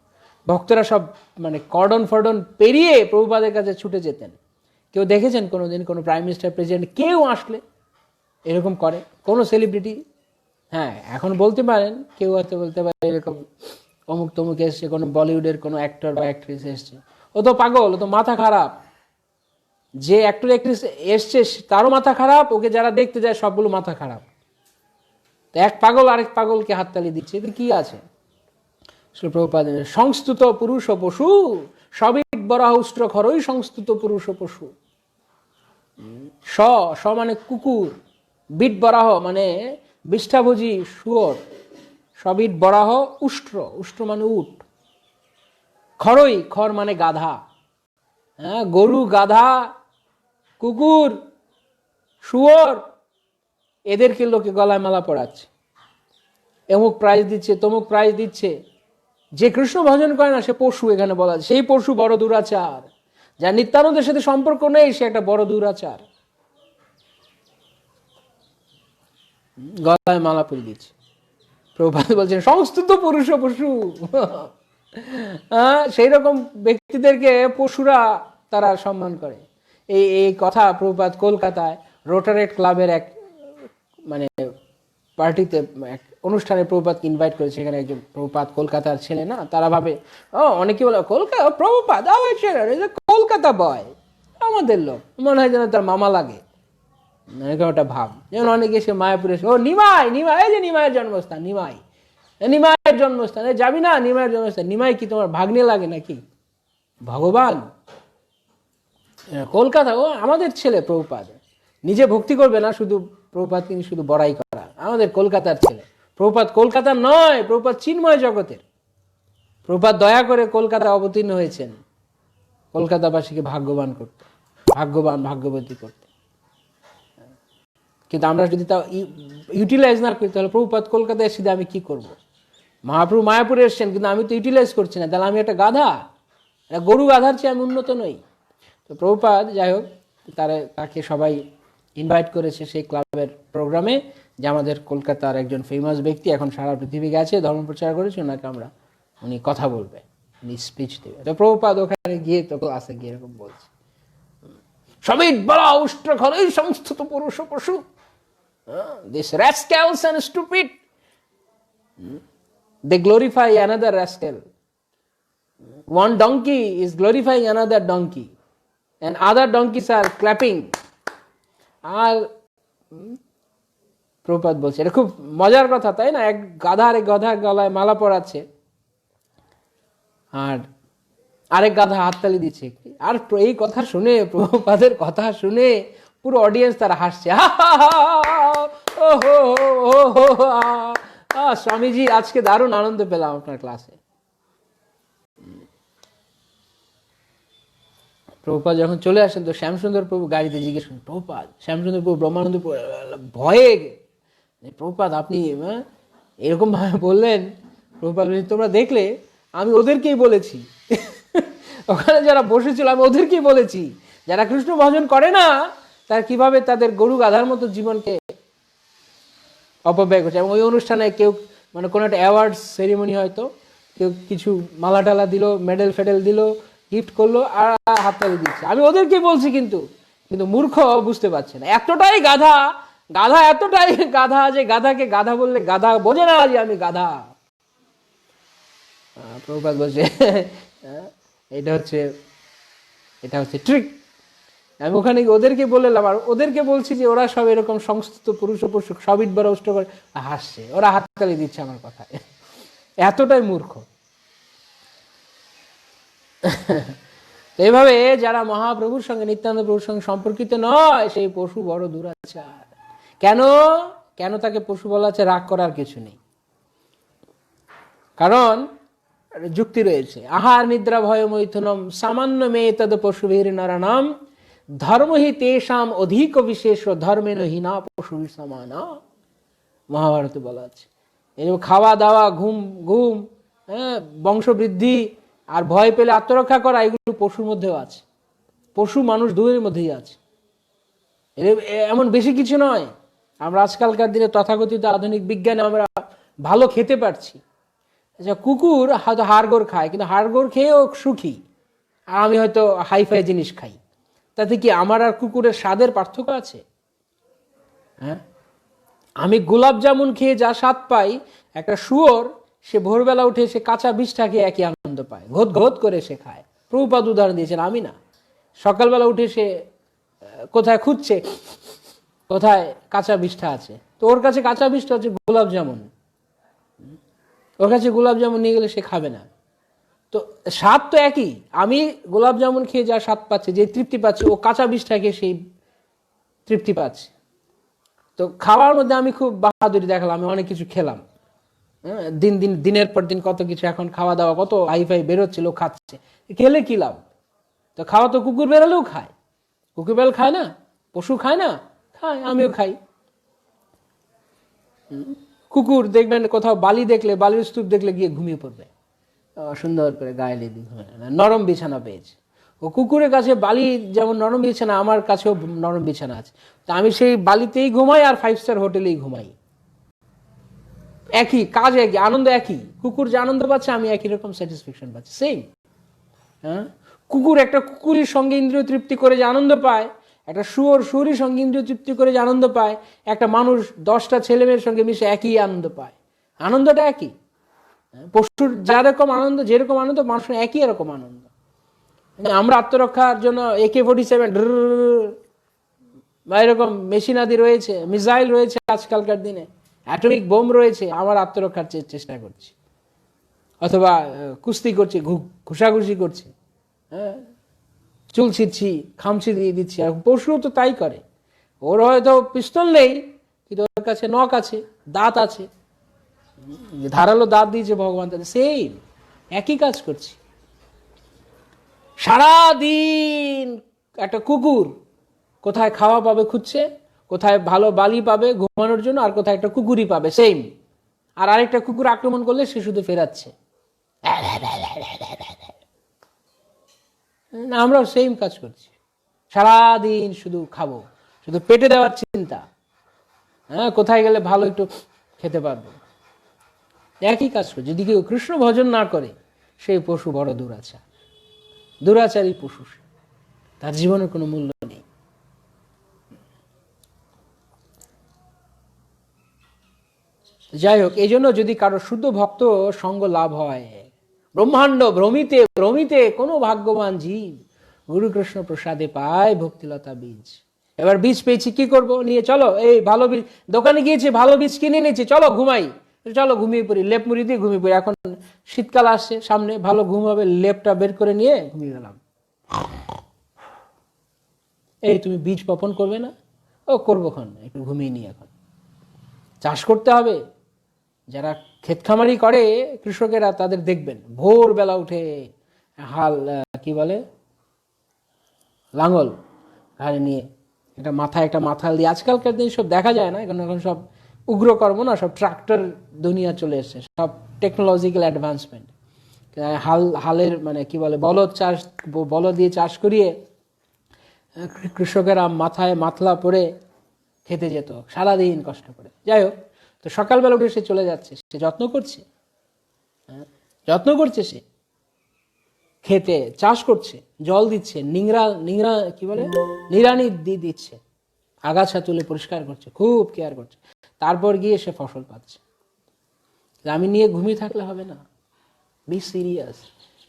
ভক্তরা সব মানে কর্ডন ফর্ডন পেরিয়ে প্রভুপাদের কাছে ছুটে যেতেন। কেউ দেখেছেন কোনোদিন কোনো প্রাইম মিনিস্টার প্রেসিডেন্ট কেউ আসলে এরকম করে? কোনো সেলিব্রিটি? হ্যাঁ, এখন বলতে পারেন, কেউ হয়তো বলতে পারে এরকম অমুক তমুক এসছে, কোনো বলিউডের কোনো অ্যাক্টর বা অ্যাক্ট্রেস এসছে, ও তো পাগল, ও তো মাথা খারাপ। যে অ্যাক্টর অ্যাক্ট্রেস এসছে তারও মাথা খারাপ, ওকে যারা দেখতে যায় সবগুলো মাথা খারাপ। তো এক পাগল আরেক পাগলকে হাততালি দিচ্ছে, এতে কি আছে? প্রভুপাদ সংস্তুত পুরুষ ও পশু, সবিট বরাহ উষ্ট্র খরই সংস্তুত পুরুষ ও পশু। স মানে কুকুর, বিট বরাহ মানে বিষ্ঠাভোজী শুয়োর, সবিট বরাহ উষ্ট্র মানে উট, খরই খর মানে গাধা, হ্যাঁ, গরু গাধা কুকুর শুয়োর, এদেরকে লোকে গলায় মালা পড়াচ্ছে, অমুক প্রাইজ দিচ্ছে তমুক প্রাইজ দিচ্ছে। যে কৃষ্ণ ভজন করে না সে পশু, এখানে বলা আছে। সেই পশু বড় দুরাচার, যার নিত্যানন্দের সাথে সম্পর্ক নেই সে একটা বড় দুরাচার, গলায় মালা পরিয়ে দিচ্ছে। প্রভুপাদ বলছেন সংস্তুত পুরুষ ও পশু। সেই রকম ব্যক্তিদেরকে পশুরা তারা সম্মান করে। এই এই কথা প্রভুপাদ কলকাতায় রোটারেট ক্লাবের এক মানে পার্টিতে এক অনুষ্ঠানে প্রভুপাদকে ইনভাইট করেছে। সেখানে একজন প্রভুপাদ কলকাতার ছেলে না, তারা ভাবে অনেকে বলে কলকাতা প্রভুপাদ কলকাতা বয়, আমাদের লোক, মনে হয় যেন তার মামা লাগে, এরকম একটা ভাব। যেমন অনেকে এসে মায়াপুরে এসে নিমাই নিমাই, এই যে নিমাইয়ের জন্মস্থান, নিমাই নিমাইয়ের জন্মস্থান, যাবি না নিমাইয়ের জন্মস্থান? নিমাই কি তোমার ভাগ্নে লাগে নাকি? ভগবান কলকাতা, ও আমাদের ছেলে প্রভুপাদ, নিজে ভক্তি করবে না, শুধু প্রভুপাদ তিনি শুধু বড়াই করা, আমাদের কলকাতার ছেলে। প্রভুপাদ কলকাতার নয়, প্রভুপাদ চিন্ময় জগতের। প্রভুপাদ দয়া করে কলকাতা অবতীর্ণ হয়েছেন কলকাতাবাসীকে ভাগ্যবান করতে, ভাগ্যবান ভাগ্যবতী করতে। কিন্তু আমরা যদি তা ইউটিলাইজ না করি, তাহলে প্রভুপাদ কলকাতায় এসে আমি কি করব? মহাপ্রভু মায়াপুরে এসছেন, কিন্তু আমি তো ইউটিলাইজ করছি না, তাহলে আমি একটা গাধা, একটা গরু গাধার চেয়ে আমি উন্নত নই। তো প্রভুপাদ যাই হোক, তাকে সবাই ইনভাইট করেছে সেই ক্লাবের প্রোগ্রামে, যে আমাদের কলকাতার একজন ফেমাস ব্যক্তি, এখন সারা পৃথিবী গেছে, ধর্ম প্রচার করেছে, ওনাকে উনি কথা বলবে, উনি স্পিচ দেবে। তো প্রভুপাদ ওখানে গিয়ে তো ক্লাসে গিয়ে এরকম বলছে, সমিত বলা উষ্ট্র ঘর এই সমস্ত তো পুরুষ পশু, this rascals and stupid, they glorify another rascal. One donkey is glorifying another donkey and other donkeys are clapping. আর প্রভুপাদ বলছে, এটা খুব মজার কথা তাই না? এক গাধা আরেক গাধা গলায় মালা পরাচ্ছে, আর আরেক গাধা হাততালি দিচ্ছে। আর এই কথা শুনে, প্রভুপাদের কথা শুনে পুরো অডিয়েন্স তারা হাসছে, স্বামীজি আজকে দারুণ আনন্দ পেলাম আপনার ক্লাসে। প্রভুপাদ যখন চলে আসেন, তো শ্যামসুন্দর প্রভু গাড়িতে জিজ্ঞেস করেন, প্রভুপাদ, শ্যামসুন্দর প্রভু ব্রহ্মানন্দ ভয়ে, প্রভুপাদ আপনি এরকম ভাবে বললেন? প্রভুপাদ তোমরা দেখলে আমি ওদেরকেই বলেছি, ওখানে যারা বসেছিল আমি ওদেরকেই বলেছি, যারা কৃষ্ণ ভজন করে না তারা কিভাবে তাদের গরু গাধার মতো জীবনকে অপব্যয় করছে। এবং ওই অনুষ্ঠানে কেউ মানে কোনো একটা অ্যাওয়ার্ড সেরিমনি, হয়তো কেউ কিছু মালা টালা দিল, মেডেল ফেডেল দিল, গিফট করলো, আর হাততালি দিচ্ছে। আমি ওদেরকে বলছি, কিন্তু মূর্খ বুঝতে পারছে না। এতটাই গাধা, এতটাই গাধা যে গাধাকে গাধা বললে গাধা বোঝে না যে আমি গাধা। প্রভুপাদ বলছে এটা হচ্ছে ট্রিক। আমি ওখানে ওদেরকে বললাম, আর ওদেরকে বলছি যে ওরা সব এরকম সংস্কৃত পুরুষ পশু, সব ইটবার অষ্ট করে হাসছে, ওরা হাততালি দিচ্ছে আমার কথায়, এতটাই মূর্খ। এইভাবে যারা মহাপ্রভুর সঙ্গে, নিত্যানন্দ প্রভুর সঙ্গে সম্পর্কিত নয়, সেই পশু বড় দুরাচার। কেন তাকে পশু বলা হচ্ছে? রাগ করার কিছু নেই, কারণ যুক্তি রয়েছে। আহার নিদ্রা ভয় মৈথুনম সামান্য মেয়ে তদ পশুভীর নরানাম ধর্মহি তেষাম অধিক বিশেষ ধর্মেন হীনা পশু সমানা। মহাভারতে বলা আছে। এই খাওয়া দাওয়া, ঘুম, বংশবৃদ্ধি আর ভয় পেলে আত্মরক্ষা করা, এগুলো পশুর মধ্যেও আছে। পশু মানুষ দুয়ের মধ্যেই আছে, এমন বেশি কিছু নয়। আমরা আজকালকার দিনে তথাকথিত আধুনিক বিজ্ঞানে আমরা ভালো খেতে পারছি। আচ্ছা, কুকুর হয়তো হাড়গোড় খায়, কিন্তু হাড়গোড় খেয়েও সুখী, আর আমি হয়তো হাইফাই জিনিস খাই, তাতে কি আমার আর কুকুরের স্বাদের পার্থক্য আছে? হ্যাঁ, আমি গোলাপ জামুন খেয়ে যা স্বাদ পাই, একটা শুয়োর সে ভোরবেলা উঠে সে কাঁচা বীজটা খেয়ে একই আনন্দ পায়, ঘোত ঘোত করে সে খায়। প্রভুপাদ উদাহরণ দিয়েছেন, আমি না। সকালবেলা উঠে সে কোথায় খুঁজছে, কোথায় কাঁচা বীজটা আছে, তো ওর কাছে কাঁচা বীজটা হচ্ছে গোলাপ জামুন, ওর কাছে গোলাপ জামুন নিয়ে গেলে সে খাবে না। তো স্বাদ তো একই, আমি গোলাপ জামুন খেয়ে যা স্বাদ পাচ্ছে, যে তৃপ্তি পাচ্ছে, ও কাঁচা বীজটা খেয়ে সেই তৃপ্তি পাচ্ছে। তো খাওয়ার মধ্যে আমি খুব বাহাদুরি দেখালাম, আমি অনেক কিছু খেলাম, দিনের পর দিন কত কিছু, এখন খাওয়া দাওয়া কত হাইফাই বেরোচ্ছে, লোক খাচ্ছে, খেলে কি লাভ? তো খাওয়া তো কুকুর বেরোলেও খায়, কুকুর বেরোল খায় না? পশু খায় না? খায়, আমিও খাই। কুকুর দেখবেন কোথাও বালি দেখলে, বালির স্তূপ দেখলে গিয়ে ঘুমিয়ে পড়বে, সুন্দর করে গায়ে লেগে ঘুমিয়ে, নরম বিছানা পেয়েছে। ও কুকুরের কাছে বালি যেমন নরম বিছানা, আমার কাছেও নরম বিছানা আছে, তা আমি সেই বালিতেই ঘুমাই আর 5 স্টার হোটেলেই ঘুমাই। একই কাজ, একই আনন্দ, একই। কুকুর যে আনন্দ পাচ্ছে, আমি একই রকম স্যাটিসফ্যাকশন পাচ্ছি, সেম। হ্যাঁ, কুকুর একটা কুকুরের সঙ্গে ইন্দ্রিয় তৃপ্তি করে যে আনন্দ পায়, একটা শুয়োর শুয়োরের সঙ্গে ইন্দ্রিয় তৃপ্তি করে যে আনন্দ পায়, একটা মানুষ 10টা ছেলে মেয়ের সঙ্গে মিশে একই আনন্দ পায়, আনন্দটা একই। পশুর যেরকম আনন্দ, যেরকম আনন্দ, মানুষের একই এরকম আনন্দ। আমরা আত্মরক্ষার জন্য AK-47 বা এরকম মেশিন আদি রয়েছে, মিসাইল রয়েছে, আজকালকার দিনে অ্যাটমিক বোম রয়েছে, আমার আত্মরক্ষার চেষ্টা করছি, অথবা কুস্তি করছি, ঘুষাঘুষি করছি, হ্যাঁ, চুল ছিঁড়ছি, খামচি দিয়ে দিচ্ছি। আর পশুও তো তাই করে। ওর হয়তো পিস্তল নেই, কিন্তু ওর কাছে নখ আছে, দাঁত আছে, ধারালো দাঁত দিয়েছে ভগবান তাদের, সেম একই কাজ করছি। সারাদিন একটা কুকুর কোথায় খাওয়া পাবে খুঁজছে, কোথায় ভালো বালি পাবে ঘুমানোর জন্য, আর কোথায় একটা কুকুরই পাবে সেম। আর আরেকটা কুকুর আক্রমণ করলে সে শুধু ফেরাচ্ছে। আমরাও সেম কাজ করছি, সারাদিন শুধু খাবো, শুধু পেটে দেওয়ার চিন্তা, হ্যাঁ, কোথায় গেলে ভালো একটু খেতে পারবো, একই কাজ করছে। যদি কেউ কৃষ্ণ ভজন না করে, সেই পশু বড় দুরাচার, দুরাচারী পশু, তার জীবনের কোনো মূল্য নেই। যাই হোক, এই জন্য যদি কারো শুদ্ধ ভক্ত সঙ্গ লাভ হয়, ব্রহ্মাণ্ড ভ্রমিতে ভ্রমিতে কোনো ভাগ্যবান জীব গুরু কৃষ্ণ প্রসাদে পায় ভক্তিলতা বীজ। এবার বীজ পেয়েছি, কি করব? নিয়ে চলো, এই ভালো বীজ দোকানে গিয়েছি, ভালো বীজ কিনে নিয়েছি, চলো ঘুমাই, চলো ঘুমিয়ে পড়ি, লেপ মুড়ি দিয়ে ঘুমিয়ে পড়ি। এখন শীতকাল আসছে সামনে, ভালো ঘুম হবে, লেপটা বের করে নিয়ে ঘুমিয়ে গেলাম। এই তুমি বীজ বপন করবে না? ও করবো, খন একটু ঘুমিয়ে নি। এখন চাষ করতে হবে। যারা ক্ষেত খামারি করে কৃষকেরা, তাদের দেখবেন ভোরবেলা উঠে হাল, কি বলে, লাঙল ঘাড়ে নিয়ে, একটা মাথায় একটা মাথাল দিয়ে, আজকালকার দিন সব দেখা যায় না, এখন সব উগ্রকর্ম না, সব ট্রাক্টর দুনিয়া চলে এসছে, সব টেকনোলজিক্যাল অ্যাডভান্সমেন্ট। হালের মানে কি বলে, বলদ দিয়ে চাষ করিয়ে কৃষকেরা মাথায় মাথলা পরে খেতে যেত সারাদিন কষ্ট করে। যাই হোক, তো সকালবেলা উঠে সে চলে যাচ্ছে, সে যত্ন করছে, যত্ন করছে, সে খেতে চাষ করছে, জল দিচ্ছে, নিংড়া কি বলে, নিড়ানি দিয়ে দিচ্ছে, আগাছা তুলে পরিষ্কার করছে, খুব কেয়ার করছে, তারপর গিয়ে সে ফসল পাচ্ছে। আমি নিয়ে ঘুমিয়ে থাকলে হবে না, বি সিরিয়াস।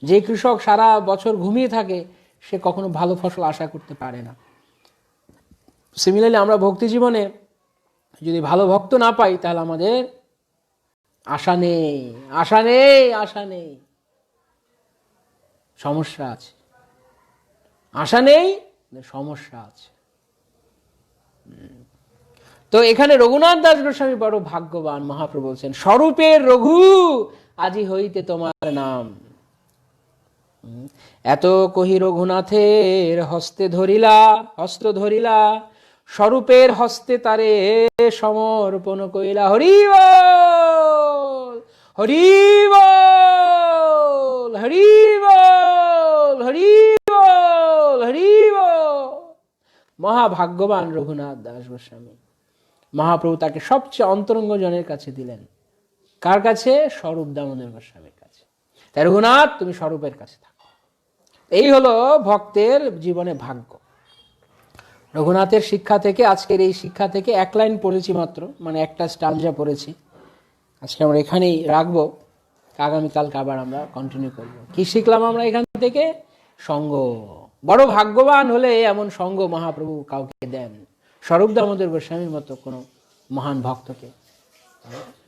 যে কৃষক সারা বছর ঘুমিয়ে থাকে, সে কখনো ভালো ফসল আশা করতে পারে না। সিমিলারলি আমরা ভক্তি জীবনে যদি ভালো ভক্ত না পাই, তাহলে আমাদের আশা নেই, আশা নেই, আশা নেই, সমস্যা আছে। আশা নেই, সমস্যা আছে। তো এখানে রঘুনাথ দাস গোস্বামী বড় ভাগ্যবান। মহাপ্রভু বলছেন, স্বরূপের রঘু আজি হইতে তোমার নাম। এত কহি রঘুনাথের হস্ত ধরিলা, স্বরূপের হস্তে তারে সমর্পণ কইলা। হরি বল, হরি বল, হরি বল, হরি বল, হরি বল। মহাভাগ্যবান রঘুনাথ দাস গোস্বামী। মহাপ্রভু তাকে সবচেয়ে অন্তরঙ্গ জনের কাছে দিলেন। কার কাছে? স্বরূপ দামোদর গোস্বামীর কাছে। তাই রঘুনাথ, তুমি স্বরূপের কাছে থাকো। এই হলো ভক্তের জীবনে ভাগ্য। রঘুনাথের শিক্ষা থেকে, আজকের এই শিক্ষা থেকে এক লাইন পড়েছি মাত্র, মানে একটা স্টানজা পড়েছি। আজকে আমরা এখানেই রাখবো, আগামীকালকে আবার আমরা কন্টিনিউ করব। কি শিখলাম আমরা এখান থেকে? সঙ্গ। বড় ভাগ্যবান হলে এমন সঙ্গ মহাপ্রভু কাউকে দেন। স্বরূপ দামোদর গোস্বামীর মতো কোনো মহান ভক্তকে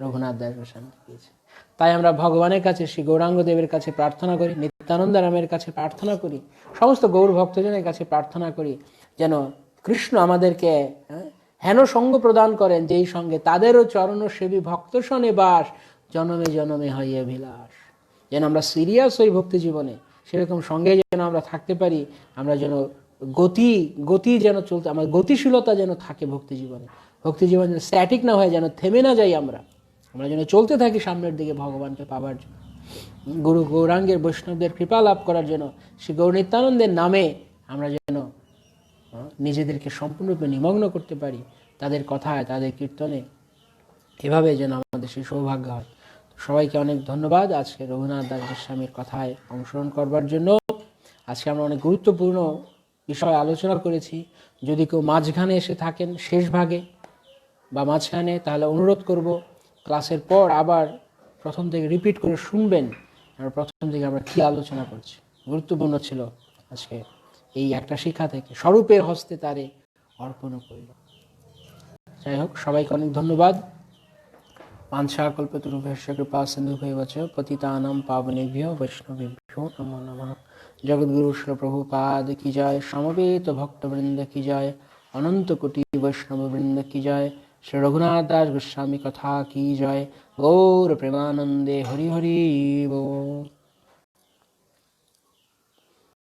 রঘুনাথ দাস গোস্বামী দিয়েছে। তাই আমরা ভগবানের কাছে, শ্রী গৌরাঙ্গ দেবের কাছে প্রার্থনা করি, নিত্যানন্দ রামের কাছে প্রার্থনা করি, সমস্ত গৌর ভক্তজনের কাছে প্রার্থনা করি, যেন কৃষ্ণ আমাদেরকে হেন সঙ্গ প্রদান করেন, যেই সঙ্গে তাদেরও চরণ সেবী ভক্ত শনে বাস, জনমে জনমে হইয়ে বিলাস। যেন আমরা সিরিয়াস হই ভক্তি জীবনে, সেরকম সঙ্গে যেন আমরা থাকতে পারি। আমরা যেন গতি যেন চলতে, আমার গতিশীলতা যেন থাকে ভক্তি জীবনে। ভক্তি জীবন যেন স্ট্যাটিক না হয়, যেন থেমে না যাই আমরা যেন চলতে থাকি সামনের দিকে ভগবানকে পাবার জন্য, গুরু গৌরাঙ্গের বৈষ্ণবদের কৃপা লাভ করার জন্য, শ্রী গৌর নিত্যানন্দের নামে আমরা যেন নিজেদেরকে সম্পূর্ণরূপে নিমগ্ন করতে পারি তাদের কথায়, তাদের কীর্তনে। এভাবে যেন আমাদের সেই সৌভাগ্য হয়। সবাইকে অনেক ধন্যবাদ আজকে রঘুনাথ দাস গোস্বামীর কথায় অংশগ্রহণ করবার জন্য। আজকে আমরা অনেক গুরুত্বপূর্ণ বিষয় আলোচনা করেছি। যদি কেউ মাঝখানে এসে থাকেন শেষ ভাগে বা মাঝখানে, তাহলে অনুরোধ করব ক্লাসের পর আবার প্রথম থেকে রিপিট করে শুনবেন, আর প্রথম থেকে আমরা কী আলোচনা করছি। গুরুত্বপূর্ণ ছিল আজকে এই একটা শিক্ষা থেকে, স্বরূপের হস্তে তারে অর্পণ করিল। যাই হোক, সবাইকে অনেক ধন্যবাদ। वाञ्छा कल्पतरुभ्यश्च कृपा सिन्धुभ्येव च पतितानां पावनेभ्यो वैष्णवेभ्यो नमो नमः। जगद्गुरु श्री प्रभुपाद की जय, समवेत भक्तवृंद की जय, अनंत कोटि वैष्णव वृंद की जय, श्री रघुनाथ दास गोस्वामी कथा की जय। गौर प्रेमानंदे हरि हरि बोल।